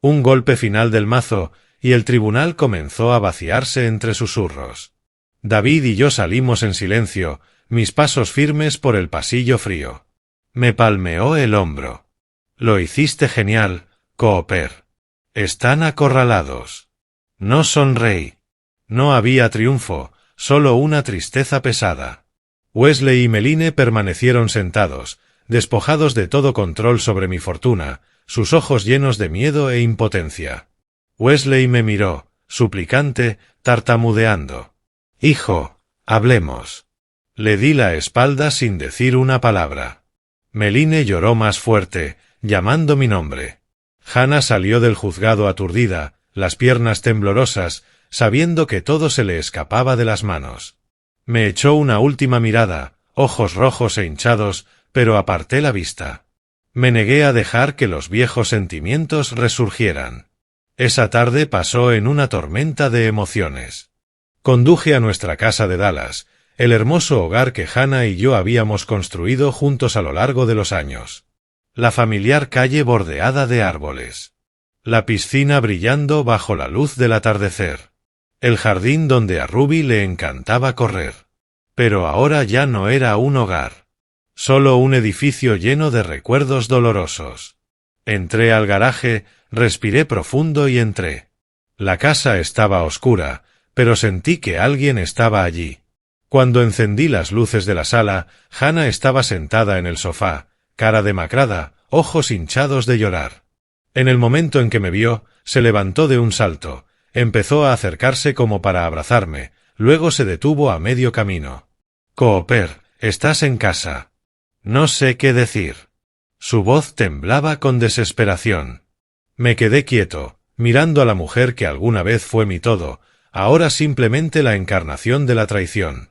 Un golpe final del mazo, y el tribunal comenzó a vaciarse entre susurros. David y yo salimos en silencio, mis pasos firmes por el pasillo frío. Me palmeó el hombro. Lo hiciste genial, Cooper. Están acorralados. No sonreí. No había triunfo, solo una tristeza pesada. Wesley y Meline permanecieron sentados, despojados de todo control sobre mi fortuna, sus ojos llenos de miedo e impotencia. Wesley me miró, suplicante, tartamudeando. «Hijo, hablemos». Le di la espalda sin decir una palabra. Meline lloró más fuerte, llamando mi nombre. Hannah salió del juzgado aturdida, las piernas temblorosas, sabiendo que todo se le escapaba de las manos. Me echó una última mirada, ojos rojos e hinchados, pero aparté la vista. Me negué a dejar que los viejos sentimientos resurgieran. Esa tarde pasó en una tormenta de emociones. Conduje a nuestra casa de Dallas, el hermoso hogar que Hannah y yo habíamos construido juntos a lo largo de los años. La familiar calle bordeada de árboles. La piscina brillando bajo la luz del atardecer. El jardín donde a Ruby le encantaba correr. Pero ahora ya no era un hogar. Solo un edificio lleno de recuerdos dolorosos. Entré al garaje, respiré profundo y entré. La casa estaba oscura, pero sentí que alguien estaba allí. Cuando encendí las luces de la sala, Hannah estaba sentada en el sofá, cara demacrada, ojos hinchados de llorar. En el momento en que me vio, se levantó de un salto, empezó a acercarse como para abrazarme, luego se detuvo a medio camino. «Cooper, estás en casa». No sé qué decir. Su voz temblaba con desesperación. Me quedé quieto, mirando a la mujer que alguna vez fue mi todo, ahora simplemente la encarnación de la traición.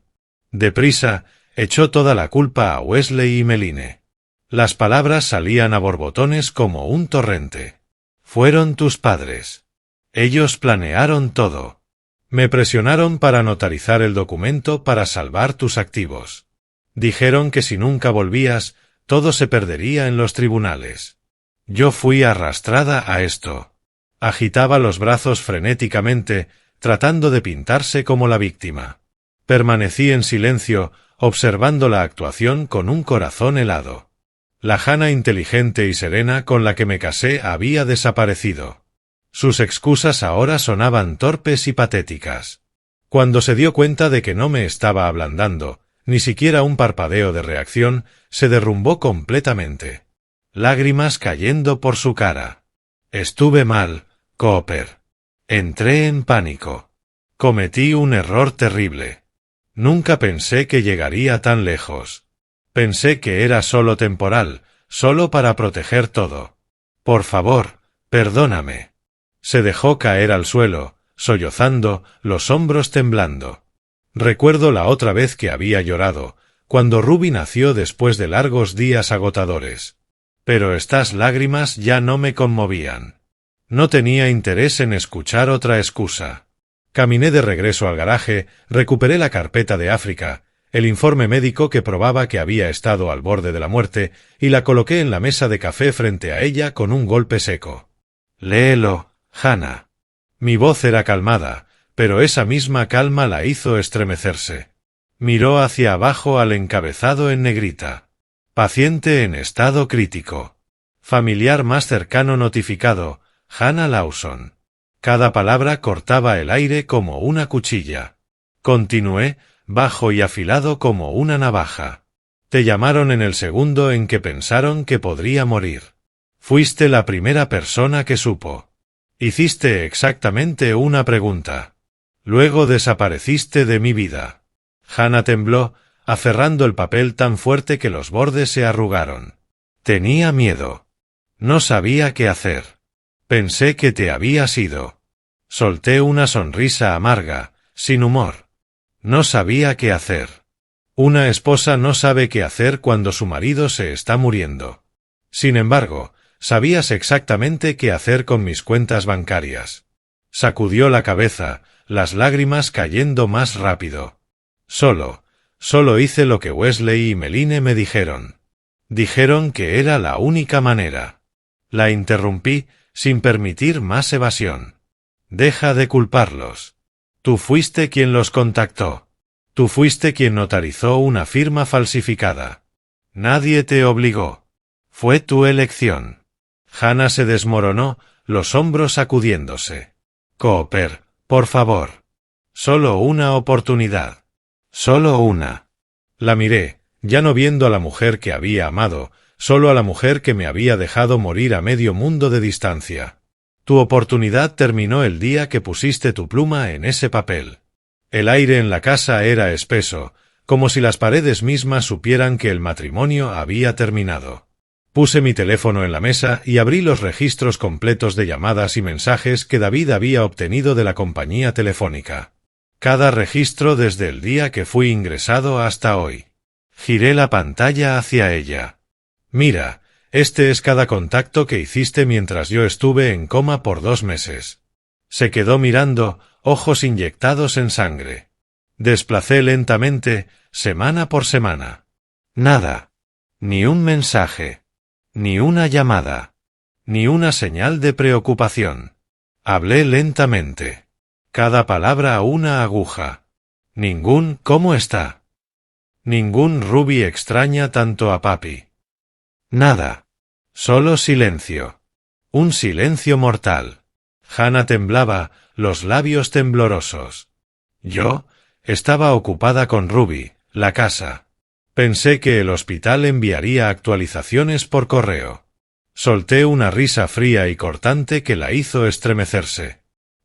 Deprisa, echó toda la culpa a Wesley y Meline. Las palabras salían a borbotones como un torrente. Fueron tus padres. Ellos planearon todo. Me presionaron para notarizar el documento para salvar tus activos. Dijeron que si nunca volvías, todo se perdería en los tribunales. Yo fui arrastrada a esto. Agitaba los brazos frenéticamente, tratando de pintarse como la víctima. Permanecí en silencio, observando la actuación con un corazón helado. La Hannah inteligente y serena con la que me casé había desaparecido. Sus excusas ahora sonaban torpes y patéticas. Cuando se dio cuenta de que no me estaba ablandando, ni siquiera un parpadeo de reacción, se derrumbó completamente. Lágrimas cayendo por su cara. Estuve mal, Cooper. Entré en pánico. Cometí un error terrible. Nunca pensé que llegaría tan lejos. Pensé que era solo temporal, solo para proteger todo. Por favor, perdóname. Se dejó caer al suelo, sollozando, los hombros temblando. Recuerdo la otra vez que había llorado, cuando Ruby nació después de largos días agotadores. Pero estas lágrimas ya no me conmovían. No tenía interés en escuchar otra excusa. Caminé de regreso al garaje, recuperé la carpeta de África, el informe médico que probaba que había estado al borde de la muerte, y la coloqué en la mesa de café frente a ella con un golpe seco. «Léelo, Hannah». Mi voz era calmada, pero esa misma calma la hizo estremecerse. Miró hacia abajo al encabezado en negrita. Paciente en estado crítico. Familiar más cercano notificado, Hannah Lawson. Cada palabra cortaba el aire como una cuchilla. Continué, bajo y afilado como una navaja. Te llamaron en el segundo en que pensaron que podría morir. Fuiste la primera persona que supo. Hiciste exactamente una pregunta. Luego desapareciste de mi vida. Hannah tembló, aferrando el papel tan fuerte que los bordes se arrugaron. Tenía miedo. No sabía qué hacer. Pensé que te habías ido. Solté una sonrisa amarga, sin humor. No sabía qué hacer. Una esposa no sabe qué hacer cuando su marido se está muriendo. Sin embargo, Sabías exactamente qué hacer con mis cuentas bancarias. Sacudió la cabeza, las lágrimas cayendo más rápido. Solo hice lo que Wesley y Meline me dijeron. Dijeron que era la única manera. La interrumpí, sin permitir más evasión. Deja de culparlos. Tú fuiste quien los contactó. Tú fuiste quien notarizó una firma falsificada. Nadie te obligó. Fue tu elección. Hannah se desmoronó, los hombros sacudiéndose. Cooper, por favor. Solo una oportunidad. Solo una. La miré, ya no viendo a la mujer que había amado, solo a la mujer que me había dejado morir a medio mundo de distancia. Tu oportunidad terminó el día que pusiste tu pluma en ese papel. El aire en la casa era espeso, como si las paredes mismas supieran que el matrimonio había terminado. Puse mi teléfono en la mesa y abrí los registros completos de llamadas y mensajes que David había obtenido de la compañía telefónica. Cada registro desde el día que fui ingresado hasta hoy. Giré la pantalla hacia ella. Mira, este es cada contacto que hiciste mientras yo estuve en coma por 2 meses. Se quedó mirando, ojos inyectados en sangre. Desplacé lentamente, semana por semana. Nada. Ni un mensaje. Ni una llamada. Ni una señal de preocupación. Hablé lentamente. Cada palabra una aguja. Ningún ¿cómo está? Ningún Ruby extraña tanto a papi. Nada. Solo silencio. Un silencio mortal. Hannah temblaba, los labios temblorosos. Yo estaba ocupada con Ruby, la casa. Pensé que el hospital enviaría actualizaciones por correo. Solté una risa fría y cortante que la hizo estremecerse.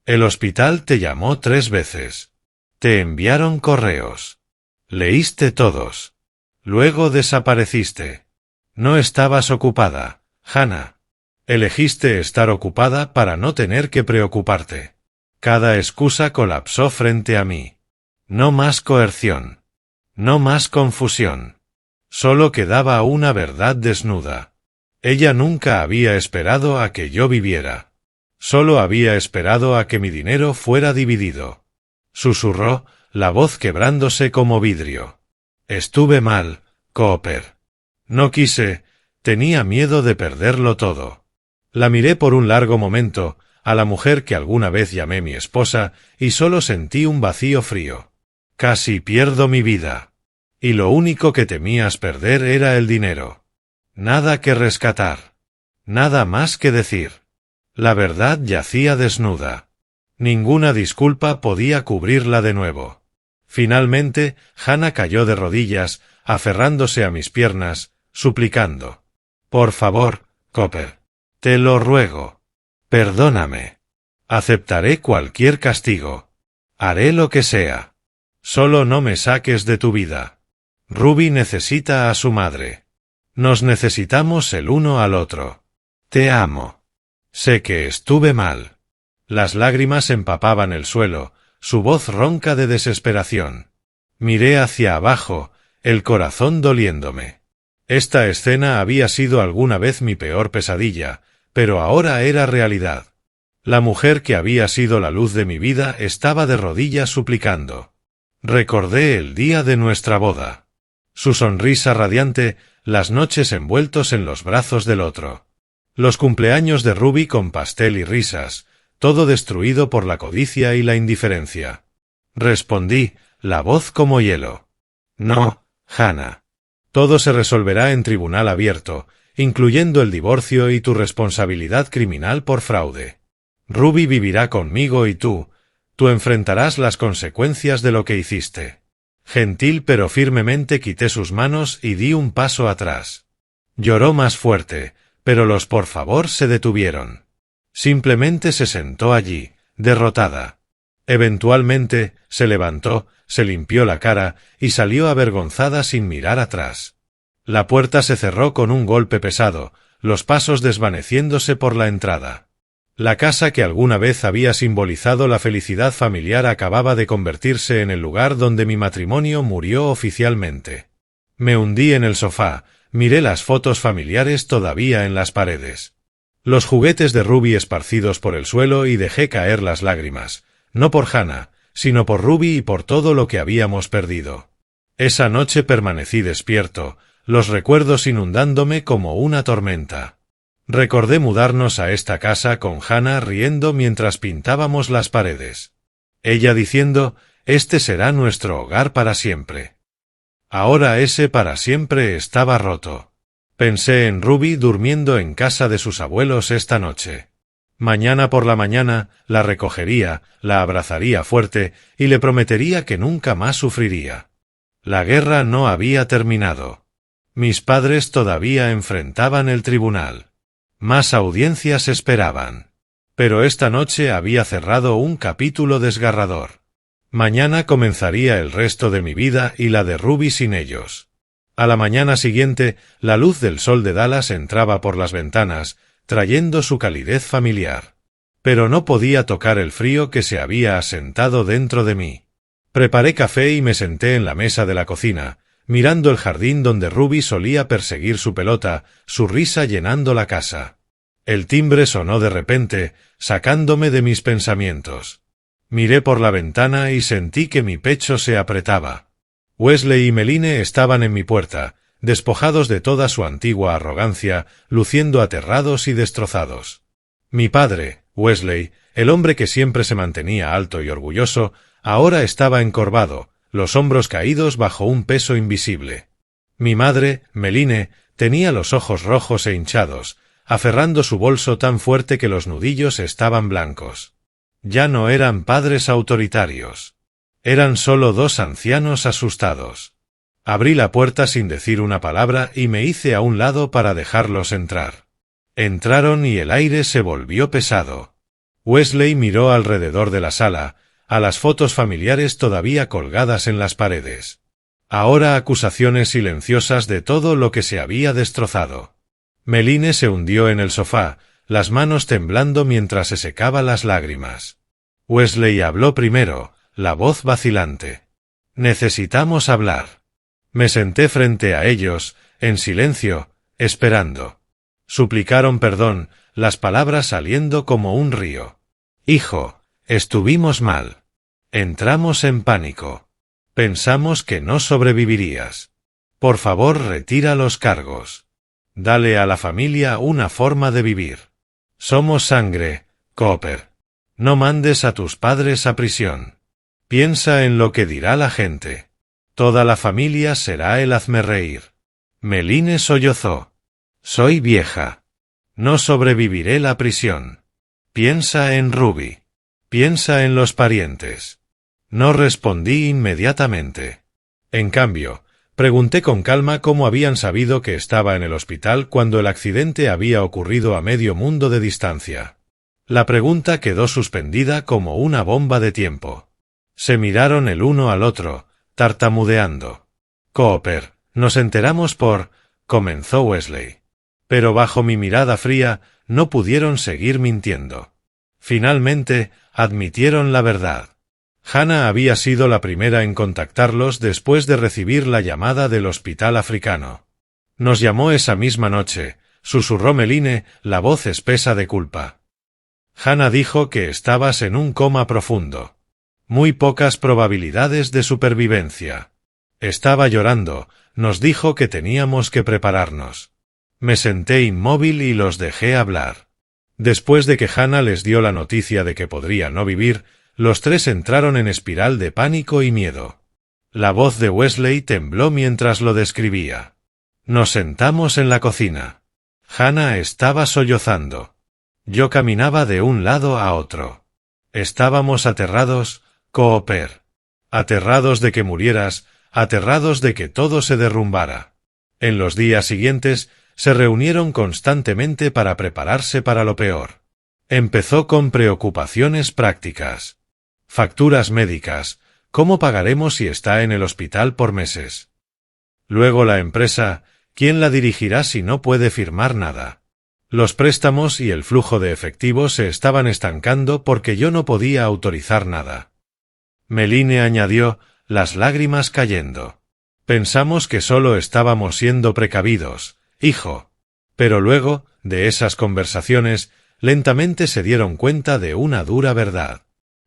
El hospital te llamó 3 veces. Te enviaron correos. Leíste todos. Luego desapareciste. No estabas ocupada, Hannah. Elegiste estar ocupada para no tener que preocuparte. Cada excusa colapsó frente a mí. No más coerción. No más confusión. Solo quedaba una verdad desnuda. Ella nunca había esperado a que yo viviera. Solo había esperado a que mi dinero fuera dividido. Susurró, la voz quebrándose como vidrio. Estuve mal, Cooper. No quise, tenía miedo de perderlo todo. La miré por un largo momento, a la mujer que alguna vez llamé mi esposa, y solo sentí un vacío frío. Casi pierdo mi vida. Y lo único que temías perder era el dinero. Nada que rescatar. Nada más que decir. La verdad yacía desnuda. Ninguna disculpa podía cubrirla de nuevo. Finalmente, Hannah cayó de rodillas, aferrándose a mis piernas, suplicando. Por favor, Cooper. Te lo ruego. Perdóname. Aceptaré cualquier castigo. Haré lo que sea. Solo no me saques de tu vida. Ruby necesita a su madre. Nos necesitamos el uno al otro. Te amo. Sé que estuve mal. Las lágrimas empapaban el suelo, su voz ronca de desesperación. Miré hacia abajo, el corazón doliéndome. Esta escena había sido alguna vez mi peor pesadilla, pero ahora era realidad. La mujer que había sido la luz de mi vida estaba de rodillas suplicando. Recordé el día de nuestra boda. Su sonrisa radiante, las noches envueltos en los brazos del otro. Los cumpleaños de Ruby con pastel y risas, todo destruido por la codicia y la indiferencia. Respondí, la voz como hielo. No, Hannah. Todo se resolverá en tribunal abierto, incluyendo el divorcio y tu responsabilidad criminal por fraude. Ruby vivirá conmigo y tú enfrentarás las consecuencias de lo que hiciste. Gentil pero firmemente quité sus manos y di un paso atrás. Lloró más fuerte, pero los por favor se detuvieron. Simplemente se sentó allí, derrotada. Eventualmente, se levantó, se limpió la cara y salió avergonzada sin mirar atrás. La puerta se cerró con un golpe pesado, los pasos desvaneciéndose por la entrada. La casa que alguna vez había simbolizado la felicidad familiar acababa de convertirse en el lugar donde mi matrimonio murió oficialmente. Me hundí en el sofá, miré las fotos familiares todavía en las paredes. los juguetes de Ruby esparcidos por el suelo y dejé caer las lágrimas, no por Hannah, sino por Ruby y por todo lo que habíamos perdido. Esa noche permanecí despierto, los recuerdos inundándome como una tormenta. Recordé mudarnos a esta casa con Hannah riendo mientras pintábamos las paredes. Ella diciendo, «Este será nuestro hogar para siempre». Ahora ese para siempre estaba roto. Pensé en Ruby durmiendo en casa de sus abuelos esta noche. Mañana por la mañana la recogería, la abrazaría fuerte y le prometería que nunca más sufriría. La guerra no había terminado. Mis padres todavía enfrentaban el tribunal. Más audiencias esperaban. Pero esta noche había cerrado un capítulo desgarrador. Mañana comenzaría el resto de mi vida y la de Ruby sin ellos. A la mañana siguiente, la luz del sol de Dallas entraba por las ventanas, trayendo su calidez familiar. Pero no podía tocar el frío que se había asentado dentro de mí. Preparé café y me senté en la mesa de la cocina, mirando el jardín donde Ruby solía perseguir su pelota, su risa llenando la casa. El timbre sonó de repente, sacándome de mis pensamientos. Miré por la ventana y sentí que mi pecho se apretaba. Wesley y Meline estaban en mi puerta, despojados de toda su antigua arrogancia, luciendo aterrados y destrozados. Mi padre, Wesley, el hombre que siempre se mantenía alto y orgulloso, ahora estaba encorvado, los hombros caídos bajo un peso invisible. Mi madre, Meline, tenía los ojos rojos e hinchados, aferrando su bolso tan fuerte que los nudillos estaban blancos. Ya no eran padres autoritarios. Eran solo dos ancianos asustados. Abrí la puerta sin decir una palabra y me hice a un lado para dejarlos entrar. Entraron y el aire se volvió pesado. Wesley miró alrededor de la sala, a las fotos familiares todavía colgadas en las paredes. Ahora acusaciones silenciosas de todo lo que se había destrozado. Meline se hundió en el sofá, las manos temblando mientras se secaba las lágrimas. Wesley habló primero, la voz vacilante. «Necesitamos hablar». Me senté frente a ellos, en silencio, esperando. Suplicaron perdón, las palabras saliendo como un río. «Hijo, estuvimos mal. Entramos en pánico. Pensamos que no sobrevivirías. Por favor, retira los cargos. Dale a la familia una forma de vivir. Somos sangre, Cooper. No mandes a tus padres a prisión. Piensa en lo que dirá la gente. Toda la familia será el hazmerreír». Meline sollozó. «Soy vieja. No sobreviviré la prisión. Piensa en Ruby. Piensa en los parientes». No respondí inmediatamente. En cambio, pregunté con calma cómo habían sabido que estaba en el hospital cuando el accidente había ocurrido a medio mundo de distancia. La pregunta quedó suspendida como una bomba de tiempo. Se miraron el uno al otro, tartamudeando. «Cooper, nos enteramos por…», comenzó Wesley. Pero bajo mi mirada fría, no pudieron seguir mintiendo. Finalmente, admitieron la verdad. Hannah había sido la primera en contactarlos después de recibir la llamada del hospital africano. «Nos llamó esa misma noche», susurró Meline, la voz espesa de culpa. «Hannah dijo que estabas en un coma profundo. Muy pocas probabilidades de supervivencia. Estaba llorando, nos dijo que teníamos que prepararnos». Me senté inmóvil y los dejé hablar. Después de que Hannah les dio la noticia de que podría no vivir, los tres entraron en espiral de pánico y miedo. La voz de Wesley tembló mientras lo describía. Nos sentamos en la cocina. Hannah estaba sollozando. Yo caminaba de un lado a otro. Estábamos aterrados, Cooper. Aterrados de que murieras, aterrados de que todo se derrumbara. En los días siguientes, se reunieron constantemente para prepararse para lo peor. Empezó con preocupaciones prácticas. Facturas médicas, ¿cómo pagaremos si está en el hospital por meses? Luego la empresa, ¿quién la dirigirá si no puede firmar nada? Los préstamos y el flujo de efectivo se estaban estancando porque yo no podía autorizar nada. Meline añadió, las lágrimas cayendo. Pensamos que solo estábamos siendo precavidos, hijo. Pero luego, de esas conversaciones, lentamente se dieron cuenta de una dura verdad.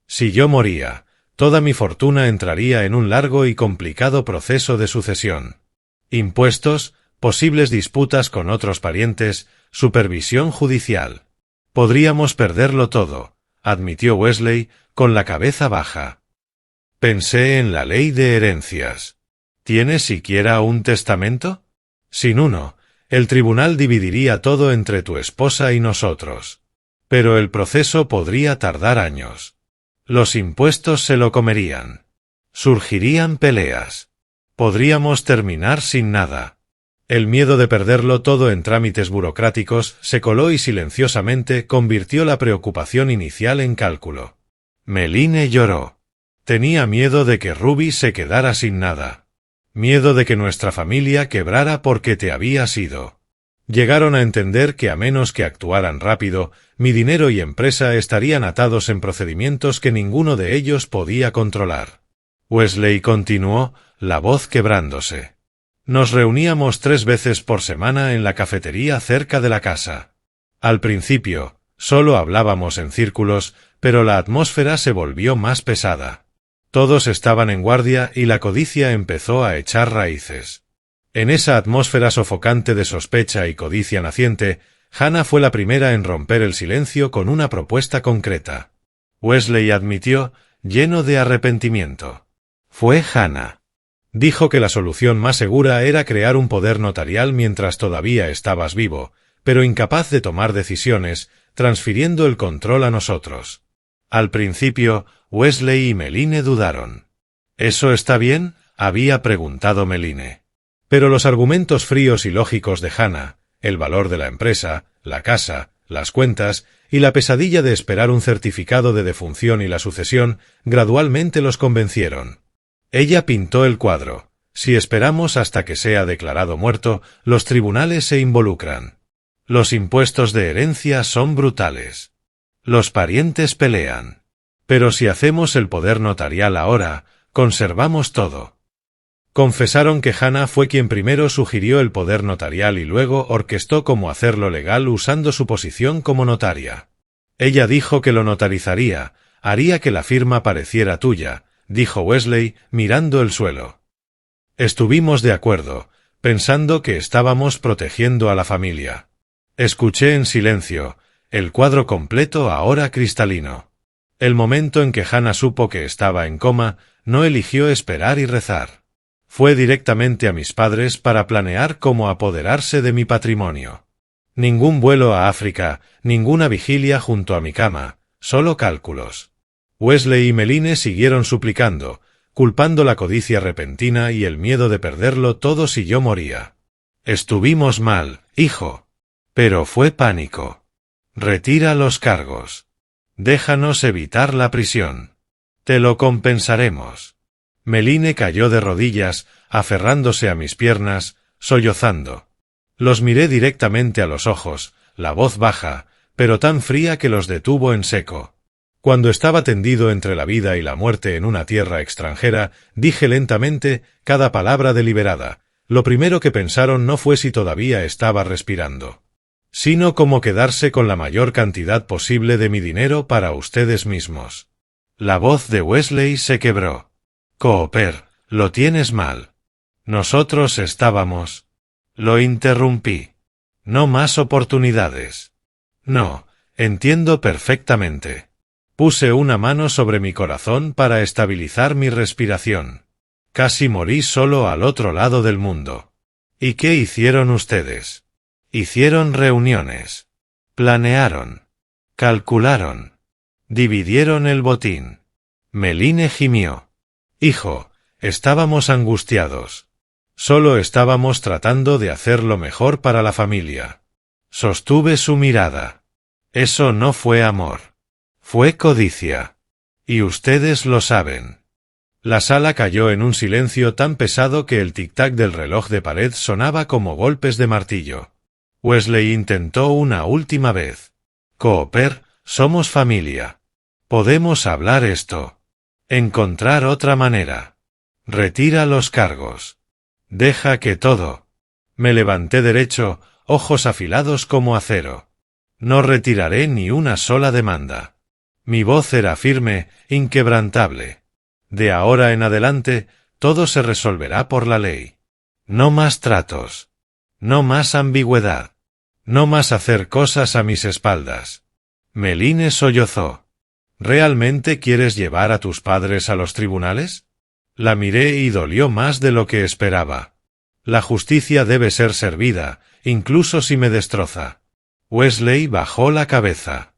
Si yo moría, toda mi fortuna entraría en un largo y complicado proceso de sucesión. Impuestos, posibles disputas con otros parientes, supervisión judicial. Podríamos perderlo todo, admitió Wesley, con la cabeza baja. Pensé en la ley de herencias. ¿Tienes siquiera un testamento? Sin uno, el tribunal dividiría todo entre tu esposa y nosotros. Pero el proceso podría tardar años. Los impuestos se lo comerían. Surgirían peleas. Podríamos terminar sin nada. El miedo de perderlo todo en trámites burocráticos se coló y silenciosamente convirtió la preocupación inicial en cálculo. Meline lloró. Tenía miedo de que Ruby se quedara sin nada. Miedo de que nuestra familia quebrara porque te habías ido. Llegaron a entender que a menos que actuaran rápido, mi dinero y empresa estarían atados en procedimientos que ninguno de ellos podía controlar. Wesley continuó, la voz quebrándose. Nos reuníamos 3 veces por semana en la cafetería cerca de la casa. Al principio, solo hablábamos en círculos, pero la atmósfera se volvió más pesada. Todos estaban en guardia y la codicia empezó a echar raíces. En esa atmósfera sofocante de sospecha y codicia naciente, Hannah fue la primera en romper el silencio con una propuesta concreta. Wesley admitió, lleno de arrepentimiento. Fue Hannah. Dijo que la solución más segura era crear un poder notarial mientras todavía estabas vivo, pero incapaz de tomar decisiones, transfiriendo el control a nosotros. Al principio, Wesley y Meline dudaron. ¿Eso está bien?, había preguntado Meline. Pero los argumentos fríos y lógicos de Hannah, el valor de la empresa, la casa, las cuentas y la pesadilla de esperar un certificado de defunción y la sucesión, gradualmente los convencieron. Ella pintó el cuadro. Si esperamos hasta que sea declarado muerto, los tribunales se involucran. Los impuestos de herencia son brutales. Los parientes pelean. Pero si hacemos el poder notarial ahora, conservamos todo. Confesaron que Hannah fue quien primero sugirió el poder notarial y luego orquestó cómo hacerlo legal usando su posición como notaria. Ella dijo que lo notarizaría, haría que la firma pareciera tuya, dijo Wesley, mirando el suelo. Estuvimos de acuerdo, pensando que estábamos protegiendo a la familia. Escuché en silencio, el cuadro completo ahora cristalino. El momento en que Hannah supo que estaba en coma, no eligió esperar y rezar. Fue directamente a mis padres para planear cómo apoderarse de mi patrimonio. Ningún vuelo a África, ninguna vigilia junto a mi cama, solo cálculos. Wesley y Meline siguieron suplicando, culpando la codicia repentina y el miedo de perderlo todo si yo moría. Estuvimos mal, hijo. Pero fue pánico. Retira los cargos. Déjanos evitar la prisión. Te lo compensaremos. Meline cayó de rodillas, aferrándose a mis piernas, sollozando. Los miré directamente a los ojos, la voz baja, pero tan fría que los detuvo en seco. Cuando estaba tendido entre la vida y la muerte en una tierra extranjera, dije lentamente, cada palabra deliberada. Lo primero que pensaron no fue si todavía estaba respirando, sino cómo quedarse con la mayor cantidad posible de mi dinero para ustedes mismos. La voz de Wesley se quebró. Cooper, lo tienes mal. Nosotros estábamos... Lo interrumpí. No más oportunidades. No, entiendo perfectamente. Puse una mano sobre mi corazón para estabilizar mi respiración. Casi morí solo al otro lado del mundo. ¿Y qué hicieron ustedes? Hicieron reuniones. Planearon. Calcularon. Dividieron el botín. Meline gimió. Hijo, estábamos angustiados. Solo estábamos tratando de hacer lo mejor para la familia. Sostuve su mirada. Eso no fue amor. Fue codicia. Y ustedes lo saben. La sala cayó en un silencio tan pesado que el tic-tac del reloj de pared sonaba como golpes de martillo. Wesley intentó una última vez. Cooper, somos familia. Podemos hablar esto. Encontrar otra manera. Retira los cargos. Deja que todo. Me levanté derecho, ojos afilados como acero. No retiraré ni una sola demanda. Mi voz era firme, inquebrantable. De ahora en adelante, todo se resolverá por la ley. No más tratos. No más ambigüedad. No más hacer cosas a mis espaldas. Meline sollozó. ¿Realmente quieres llevar a tus padres a los tribunales? La miré y dolió más de lo que esperaba. La justicia debe ser servida, incluso si me destroza. Wesley bajó la cabeza.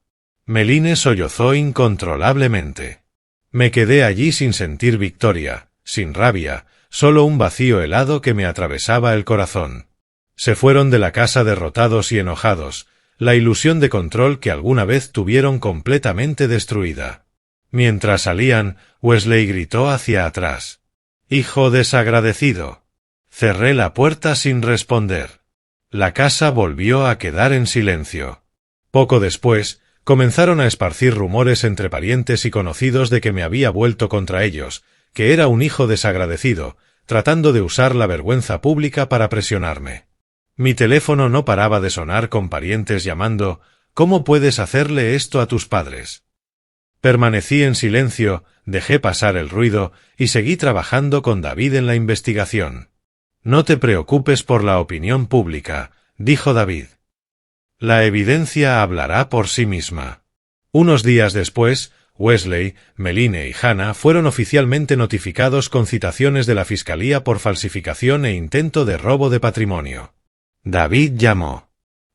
Meline sollozó incontrolablemente. Me quedé allí sin sentir victoria, sin rabia, solo un vacío helado que me atravesaba el corazón. Se fueron de la casa derrotados y enojados, la ilusión de control que alguna vez tuvieron completamente destruida. Mientras salían, Wesley gritó hacia atrás. «¡Hijo desagradecido!». Cerré la puerta sin responder. La casa volvió a quedar en silencio. Poco después, comenzaron a esparcir rumores entre parientes y conocidos de que me había vuelto contra ellos, que era un hijo desagradecido, tratando de usar la vergüenza pública para presionarme. Mi teléfono no paraba de sonar con parientes llamando «¿Cómo puedes hacerle esto a tus padres?». Permanecí en silencio, dejé pasar el ruido y seguí trabajando con David en la investigación. «No te preocupes por la opinión pública», dijo David. «La evidencia hablará por sí misma». Unos días después, Wesley, Meline y Hannah fueron oficialmente notificados con citaciones de la Fiscalía por falsificación e intento de robo de patrimonio. David llamó.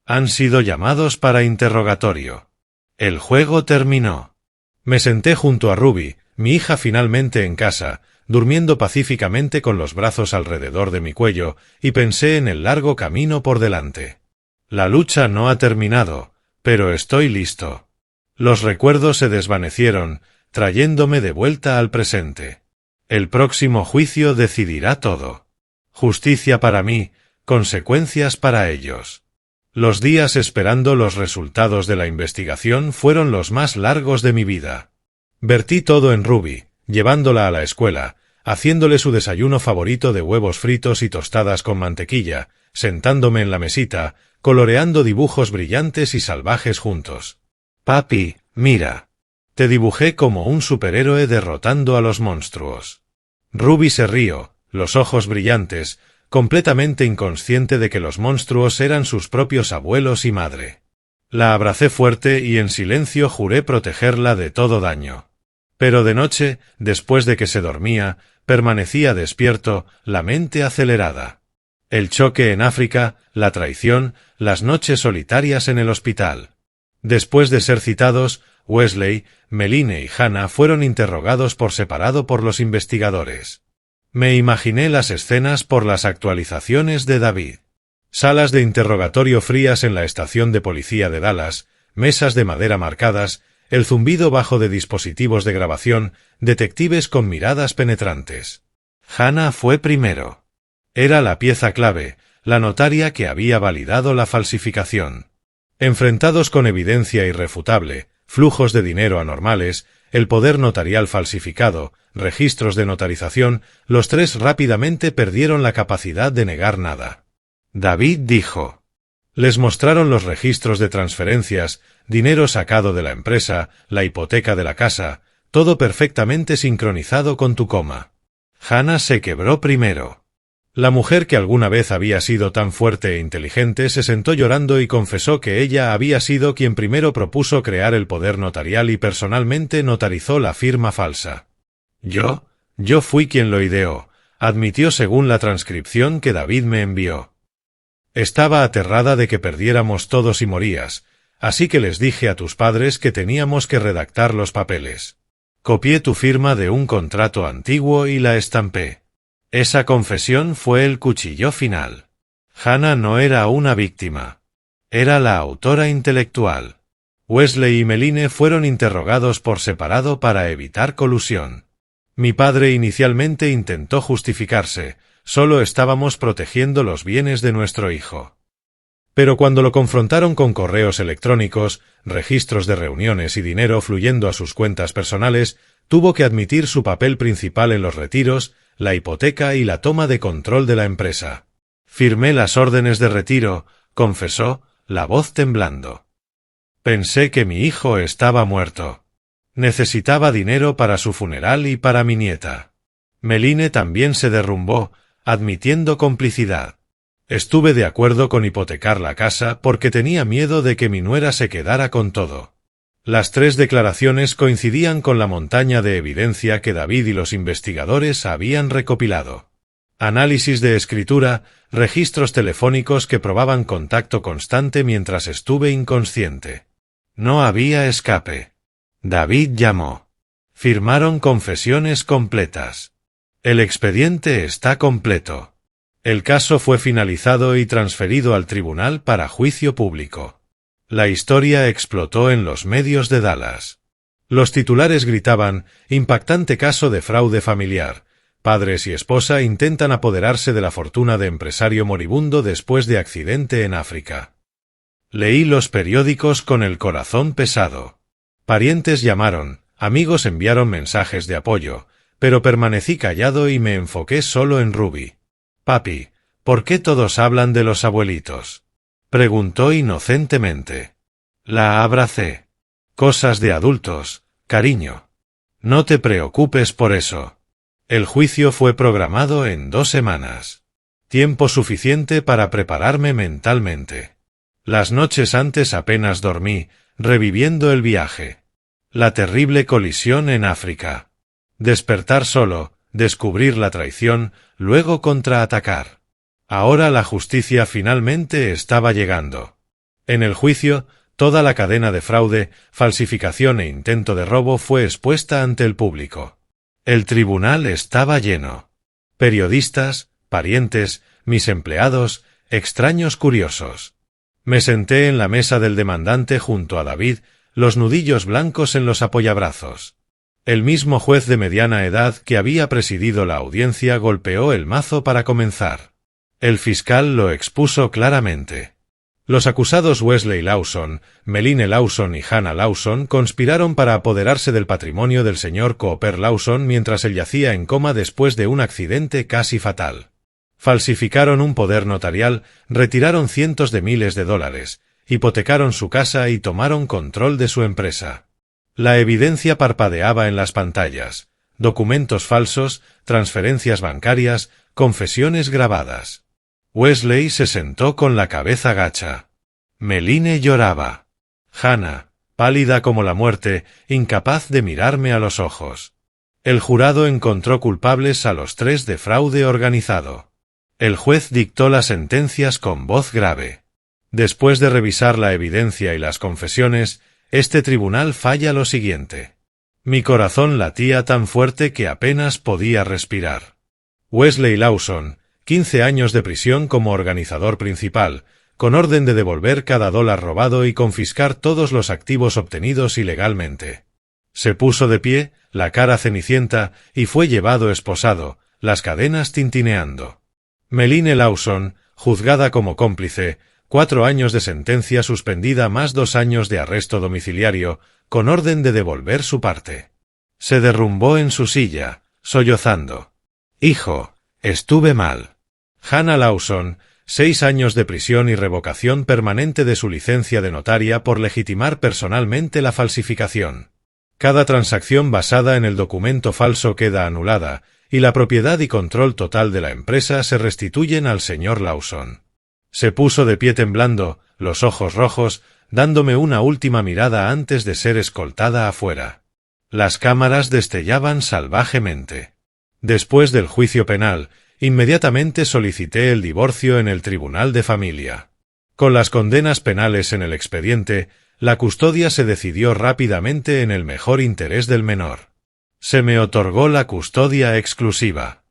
Han sido llamados para interrogatorio. El juego terminó. Me senté junto a Ruby, mi hija finalmente en casa, durmiendo pacíficamente con los brazos alrededor de mi cuello, y pensé en el largo camino por delante. La lucha no ha terminado, pero estoy listo. Los recuerdos se desvanecieron, trayéndome de vuelta al presente. El próximo juicio decidirá todo. Justicia para mí, consecuencias para ellos. Los días esperando los resultados de la investigación fueron los más largos de mi vida. Vertí todo en Ruby, llevándola a la escuela, haciéndole su desayuno favorito de huevos fritos y tostadas con mantequilla, sentándome en la mesita, coloreando dibujos brillantes y salvajes juntos. «Papi, mira. Te dibujé como un superhéroe derrotando a los monstruos». Ruby se rió, los ojos brillantes, completamente inconsciente de que los monstruos eran sus propios abuelos y madre. La abracé fuerte y en silencio juré protegerla de todo daño. Pero de noche, después de que se dormía, permanecía despierto, la mente acelerada. El choque en África, la traición, las noches solitarias en el hospital. Después de ser citados, Wesley, Meline y Hannah fueron interrogados por separado por los investigadores. Me imaginé las escenas por las actualizaciones de David. Salas de interrogatorio frías en la estación de policía de Dallas, mesas de madera marcadas, el zumbido bajo de dispositivos de grabación, detectives con miradas penetrantes. Hannah fue primero. Era la pieza clave, la notaria que había validado la falsificación. Enfrentados con evidencia irrefutable, flujos de dinero anormales, el poder notarial falsificado, registros de notarización, los tres rápidamente perdieron la capacidad de negar nada. David dijo. Les mostraron los registros de transferencias, dinero sacado de la empresa, la hipoteca de la casa, todo perfectamente sincronizado con tu coma. Hannah se quebró primero. La mujer que alguna vez había sido tan fuerte e inteligente se sentó llorando y confesó que ella había sido quien primero propuso crear el poder notarial y personalmente notarizó la firma falsa. Yo fui quien lo ideó, admitió según la transcripción que David me envió. Estaba aterrada de que perdiéramos todo si morías, así que les dije a tus padres que teníamos que redactar los papeles. Copié tu firma de un contrato antiguo y la estampé. Esa confesión fue el cuchillo final. Hannah no era una víctima. Era la autora intelectual. Wesley y Meline fueron interrogados por separado para evitar colusión. Mi padre inicialmente intentó justificarse, solo estábamos protegiendo los bienes de nuestro hijo. Pero cuando lo confrontaron con correos electrónicos, registros de reuniones y dinero fluyendo a sus cuentas personales, tuvo que admitir su papel principal en los retiros, la hipoteca y la toma de control de la empresa. Firmé las órdenes de retiro, confesó, la voz temblando. Pensé que mi hijo estaba muerto. Necesitaba dinero para su funeral y para mi nieta. Meline también se derrumbó, admitiendo complicidad. Estuve de acuerdo con hipotecar la casa porque tenía miedo de que mi nuera se quedara con todo. Las tres declaraciones coincidían con la montaña de evidencia que David y los investigadores habían recopilado. Análisis de escritura, registros telefónicos que probaban contacto constante mientras estuve inconsciente. No había escape. David llamó. Firmaron confesiones completas. El expediente está completo. El caso fue finalizado y transferido al tribunal para juicio público. La historia explotó en los medios de Dallas. Los titulares gritaban, impactante caso de fraude familiar. Padres y esposa intentan apoderarse de la fortuna de empresario moribundo después de accidente en África. Leí los periódicos con el corazón pesado. Parientes llamaron, amigos enviaron mensajes de apoyo, pero permanecí callado y me enfoqué solo en Ruby. Papi, ¿por qué todos hablan de los abuelitos? Preguntó inocentemente. La abracé. Cosas de adultos, cariño. No te preocupes por eso. El juicio fue programado en 2 semanas. Tiempo suficiente para prepararme mentalmente. Las noches antes apenas dormí, reviviendo el viaje. La terrible colisión en África. Despertar solo, descubrir la traición, luego contraatacar. Ahora la justicia finalmente estaba llegando. En el juicio, toda la cadena de fraude, falsificación e intento de robo fue expuesta ante el público. El tribunal estaba lleno. Periodistas, parientes, mis empleados, extraños curiosos. Me senté en la mesa del demandante junto a David, los nudillos blancos en los apoyabrazos. El mismo juez de mediana edad que había presidido la audiencia golpeó el mazo para comenzar. El fiscal lo expuso claramente. Los acusados Wesley Lawson, Meline Lawson y Hannah Lawson conspiraron para apoderarse del patrimonio del señor Cooper Lawson mientras él yacía en coma después de un accidente casi fatal. Falsificaron un poder notarial, retiraron cientos de miles de dólares, hipotecaron su casa y tomaron control de su empresa. La evidencia parpadeaba en las pantallas, documentos falsos, transferencias bancarias, confesiones grabadas. Wesley se sentó con la cabeza gacha. Meline lloraba. Hannah, pálida como la muerte, incapaz de mirarme a los ojos. El jurado encontró culpables a los 3 de fraude organizado. El juez dictó las sentencias con voz grave. Después de revisar la evidencia y las confesiones, este tribunal falla lo siguiente. Mi corazón latía tan fuerte que apenas podía respirar. Wesley Lawson, 15 años de prisión como organizador principal, con orden de devolver cada dólar robado y confiscar todos los activos obtenidos ilegalmente. Se puso de pie, la cara cenicienta, y fue llevado esposado, las cadenas tintineando. Meline Lawson, juzgada como cómplice, 4 años de sentencia suspendida más 2 años de arresto domiciliario, con orden de devolver su parte. Se derrumbó en su silla, sollozando. Hijo, estuve mal. Hannah Lawson, 6 años de prisión y revocación permanente de su licencia de notaria por legitimar personalmente la falsificación. Cada transacción basada en el documento falso queda anulada, y la propiedad y control total de la empresa se restituyen al señor Lawson. Se puso de pie temblando, los ojos rojos, dándome una última mirada antes de ser escoltada afuera. Las cámaras destellaban salvajemente. Después del juicio penal, inmediatamente solicité el divorcio en el Tribunal de Familia. Con las condenas penales en el expediente, la custodia se decidió rápidamente en el mejor interés del menor. Se me otorgó la custodia exclusiva.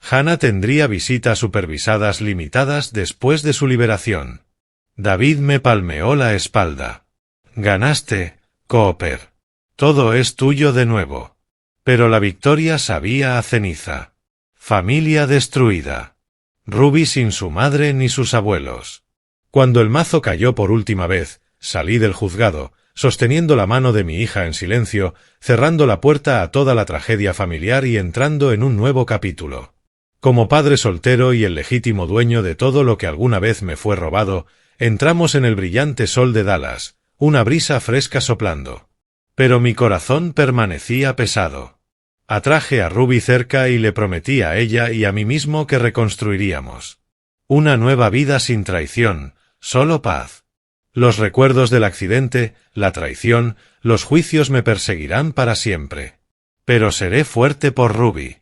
Hannah tendría visitas supervisadas limitadas después de su liberación. David me palmeó la espalda. Ganaste, Cooper. Todo es tuyo de nuevo. Pero la victoria sabía a ceniza. Familia destruida. Ruby sin su madre ni sus abuelos. Cuando el mazo cayó por última vez, salí del juzgado, sosteniendo la mano de mi hija en silencio, cerrando la puerta a toda la tragedia familiar y entrando en un nuevo capítulo. Como padre soltero y el legítimo dueño de todo lo que alguna vez me fue robado, entramos en el brillante sol de Dallas, una brisa fresca soplando. Pero mi corazón permanecía pesado. Atraje a Ruby cerca y le prometí a ella y a mí mismo que reconstruiríamos una nueva vida sin traición, solo paz. Los recuerdos del accidente, la traición, los juicios me perseguirán para siempre. Pero seré fuerte por Ruby.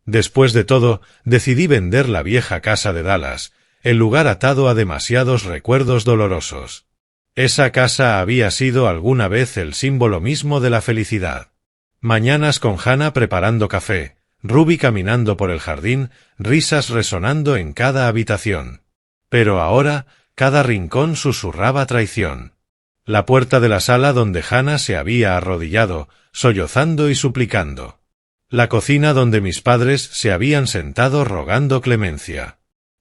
Después de todo, decidí vender la vieja casa de Dallas, el lugar atado a demasiados recuerdos dolorosos. Esa casa había sido alguna vez el símbolo mismo de la felicidad. Mañanas con Hannah preparando café, Ruby caminando por el jardín, risas resonando en cada habitación. Pero ahora, cada rincón susurraba traición. La puerta de la sala donde Hannah se había arrodillado, sollozando y suplicando. La cocina donde mis padres se habían sentado rogando clemencia.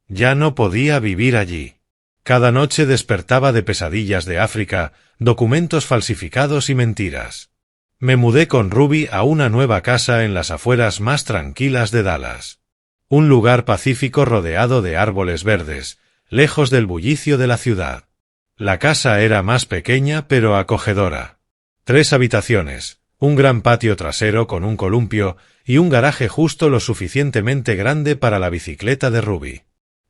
Ya no podía vivir allí. Cada noche despertaba de pesadillas de África, documentos falsificados y mentiras. Me mudé con Ruby a una nueva casa en las afueras más tranquilas de Dallas. Un lugar pacífico rodeado de árboles verdes, lejos del bullicio de la ciudad. La casa era más pequeña pero acogedora. 3 habitaciones, un gran patio trasero con un columpio y un garaje justo lo suficientemente grande para la bicicleta de Ruby.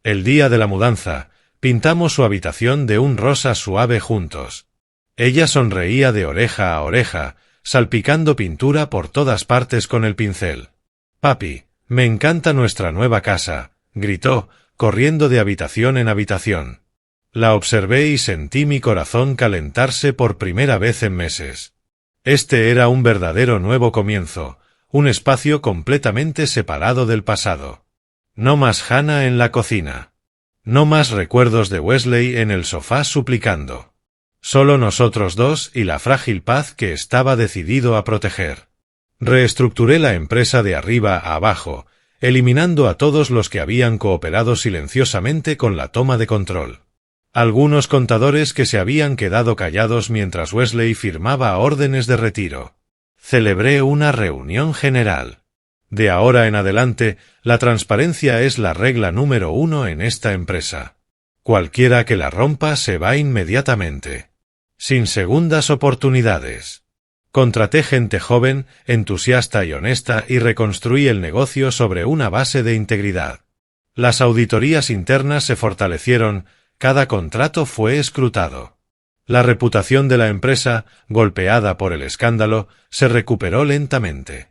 El día de la mudanza, pintamos su habitación de un rosa suave juntos. Ella sonreía de oreja a oreja, salpicando pintura por todas partes con el pincel. «Papi, me encanta nuestra nueva casa», gritó, corriendo de habitación en habitación. La observé y sentí mi corazón calentarse por primera vez en meses. Este era un verdadero nuevo comienzo, un espacio completamente separado del pasado. No más Hannah en la cocina. No más recuerdos de Wesley en el sofá suplicando. Solo nosotros dos y la frágil paz que estaba decidido a proteger. Reestructuré la empresa de arriba a abajo, eliminando a todos los que habían cooperado silenciosamente con la toma de control. Algunos contadores que se habían quedado callados mientras Wesley firmaba órdenes de retiro. Celebré una reunión general. De ahora en adelante, la transparencia es la regla número 1 en esta empresa. Cualquiera que la rompa se va inmediatamente. Sin segundas oportunidades. Contraté gente joven, entusiasta y honesta y reconstruí el negocio sobre una base de integridad. Las auditorías internas se fortalecieron, cada contrato fue escrutado. La reputación de la empresa, golpeada por el escándalo, se recuperó lentamente.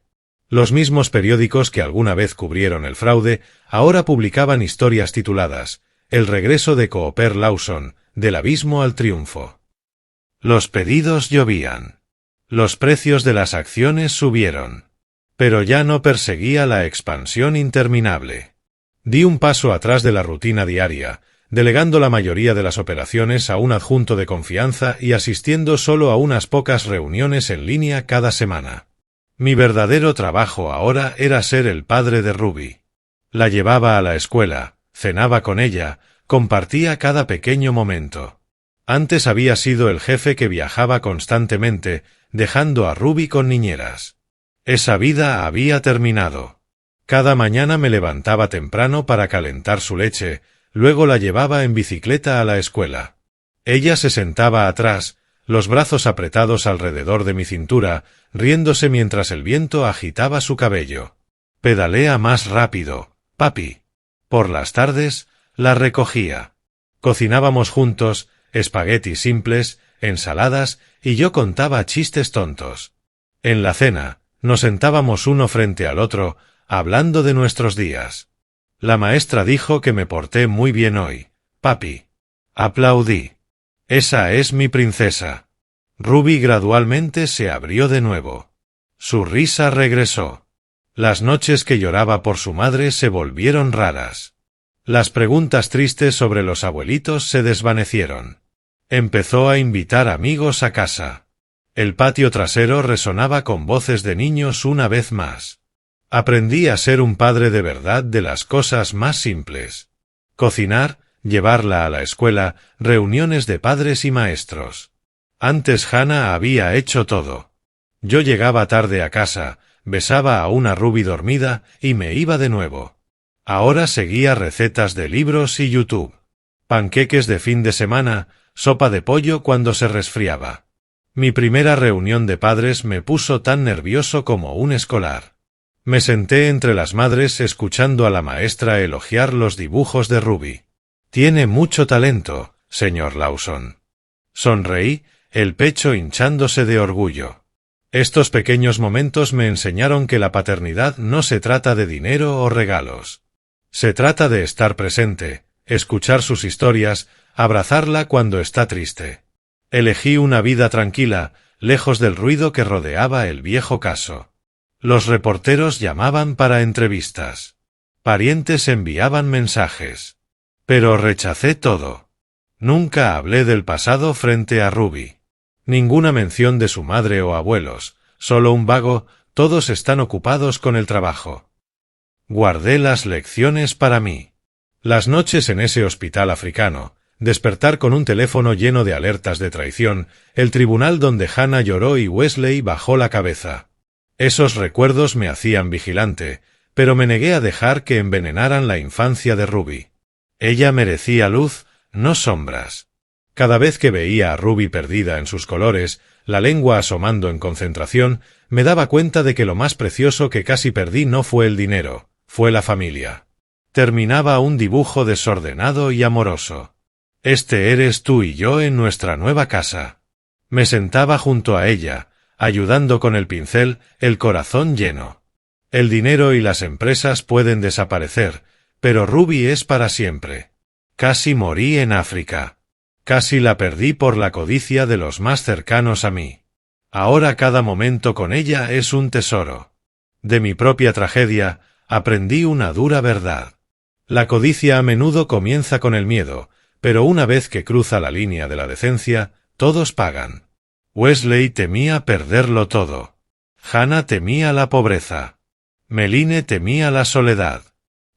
Los mismos periódicos que alguna vez cubrieron el fraude, ahora publicaban historias tituladas «El regreso de Cooper Lawson, del abismo al triunfo». Los pedidos llovían. Los precios de las acciones subieron. Pero ya no perseguía la expansión interminable. Di un paso atrás de la rutina diaria, delegando la mayoría de las operaciones a un adjunto de confianza y asistiendo solo a unas pocas reuniones en línea cada semana. Mi verdadero trabajo ahora era ser el padre de Ruby. La llevaba a la escuela, cenaba con ella, compartía cada pequeño momento. Antes había sido el jefe que viajaba constantemente, dejando a Ruby con niñeras. Esa vida había terminado. Cada mañana me levantaba temprano para calentar su leche, luego la llevaba en bicicleta a la escuela. Ella se sentaba atrás, los brazos apretados alrededor de mi cintura, riéndose mientras el viento agitaba su cabello. «Pedalea más rápido, papi». Por las tardes, la recogía. Cocinábamos juntos, espaguetis simples, ensaladas, y yo contaba chistes tontos. En la cena, nos sentábamos uno frente al otro, hablando de nuestros días. La maestra dijo que me porté muy bien hoy, papi. Aplaudí. Esa es mi princesa. Ruby gradualmente se abrió de nuevo. Su risa regresó. Las noches que lloraba por su madre se volvieron raras. Las preguntas tristes sobre los abuelitos se desvanecieron. Empezó a invitar amigos a casa. El patio trasero resonaba con voces de niños una vez más. Aprendí a ser un padre de verdad de las cosas más simples. Cocinar, llevarla a la escuela, reuniones de padres y maestros. Antes Hannah había hecho todo. Yo llegaba tarde a casa, besaba a una Ruby dormida y me iba de nuevo. Ahora seguía recetas de libros y YouTube. panqueques de fin de semana, sopa de pollo cuando se resfriaba. Mi primera reunión de padres me puso tan nervioso como un escolar. Me senté entre las madres escuchando a la maestra elogiar los dibujos de Ruby. Tiene mucho talento, señor Lawson. Sonreí, el pecho hinchándose de orgullo. Estos pequeños momentos me enseñaron que la paternidad no se trata de dinero o regalos. Se trata de estar presente, escuchar sus historias, abrazarla cuando está triste. Elegí una vida tranquila, lejos del ruido que rodeaba el viejo caso. Los reporteros llamaban para entrevistas. Parientes enviaban mensajes. Pero rechacé todo. Nunca hablé del pasado frente a Ruby. Ninguna mención de su madre o abuelos, solo un vago, todos están ocupados con el trabajo. Guardé las lecciones para mí. Las noches en ese hospital africano, despertar con un teléfono lleno de alertas de traición, el tribunal donde Hannah lloró y Wesley bajó la cabeza. Esos recuerdos me hacían vigilante, pero me negué a dejar que envenenaran la infancia de Ruby. Ella merecía luz, no sombras. Cada vez que veía a Ruby perdida en sus colores, la lengua asomando en concentración, me daba cuenta de que lo más precioso que casi perdí no fue el dinero, fue la familia. Terminaba un dibujo desordenado y amoroso. Este eres tú y yo en nuestra nueva casa. Me sentaba junto a ella, ayudando con el pincel, el corazón lleno. El dinero y las empresas pueden desaparecer, pero Ruby es para siempre. Casi morí en África. Casi la perdí por la codicia de los más cercanos a mí. Ahora cada momento con ella es un tesoro. De mi propia tragedia, aprendí una dura verdad. La codicia a menudo comienza con el miedo, pero una vez que cruza la línea de la decencia, todos pagan. Wesley temía perderlo todo. Hannah temía la pobreza. Meline temía la soledad.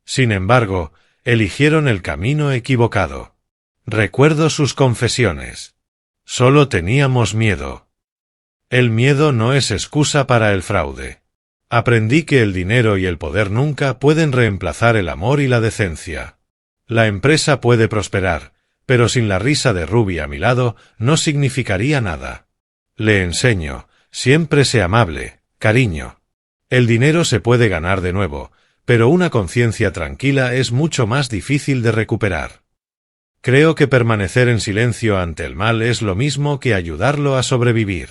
Sin embargo, eligieron el camino equivocado. Recuerdo sus confesiones. Solo teníamos miedo. El miedo no es excusa para el fraude. Aprendí que el dinero y el poder nunca pueden reemplazar el amor y la decencia. La empresa puede prosperar, pero sin la risa de Ruby a mi lado no significaría nada. Le enseño, siempre sé amable, cariño. El dinero se puede ganar de nuevo, pero una conciencia tranquila es mucho más difícil de recuperar. Creo que permanecer en silencio ante el mal es lo mismo que ayudarlo a sobrevivir.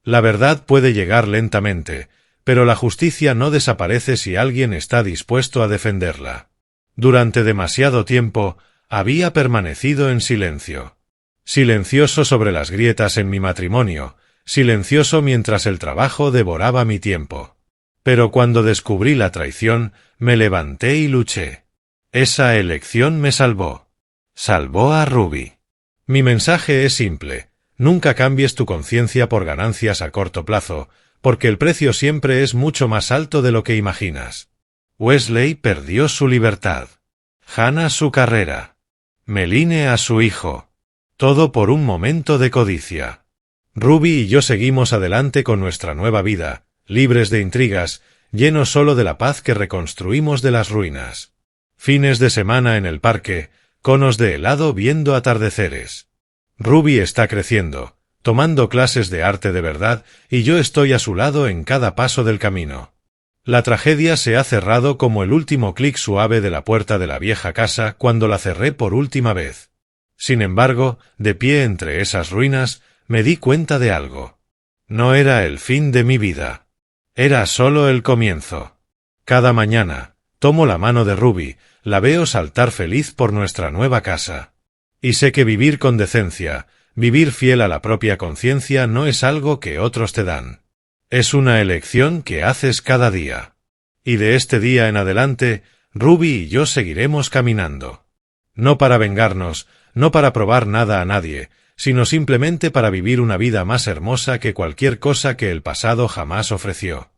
La verdad puede llegar lentamente, pero la justicia no desaparece si alguien está dispuesto a defenderla. Durante demasiado tiempo, había permanecido en silencio. Silencioso sobre las grietas en mi matrimonio, silencioso mientras el trabajo devoraba mi tiempo. Pero cuando descubrí la traición, me levanté y luché. Esa elección me salvó. Salvó a Ruby. Mi mensaje es simple. Nunca cambies tu conciencia por ganancias a corto plazo, porque el precio siempre es mucho más alto de lo que imaginas. Wesley perdió su libertad. Hannah su carrera. Meline a su hijo. Todo por un momento de codicia. Ruby y yo seguimos adelante con nuestra nueva vida, libres de intrigas, llenos solo de la paz que reconstruimos de las ruinas. Fines de semana en el parque, conos de helado viendo atardeceres. Ruby está creciendo, tomando clases de arte de verdad, y yo estoy a su lado en cada paso del camino. La tragedia se ha cerrado como el último clic suave de la puerta de la vieja casa cuando la cerré por última vez. Sin embargo, de pie entre esas ruinas, me di cuenta de algo. No era el fin de mi vida. Era solo el comienzo. Cada mañana, tomo la mano de Ruby, la veo saltar feliz por nuestra nueva casa. Y sé que vivir con decencia, vivir fiel a la propia conciencia no es algo que otros te dan. Es una elección que haces cada día. Y de este día en adelante, Ruby y yo seguiremos caminando. No para vengarnos, no para probar nada a nadie, sino simplemente para vivir una vida más hermosa que cualquier cosa que el pasado jamás ofreció.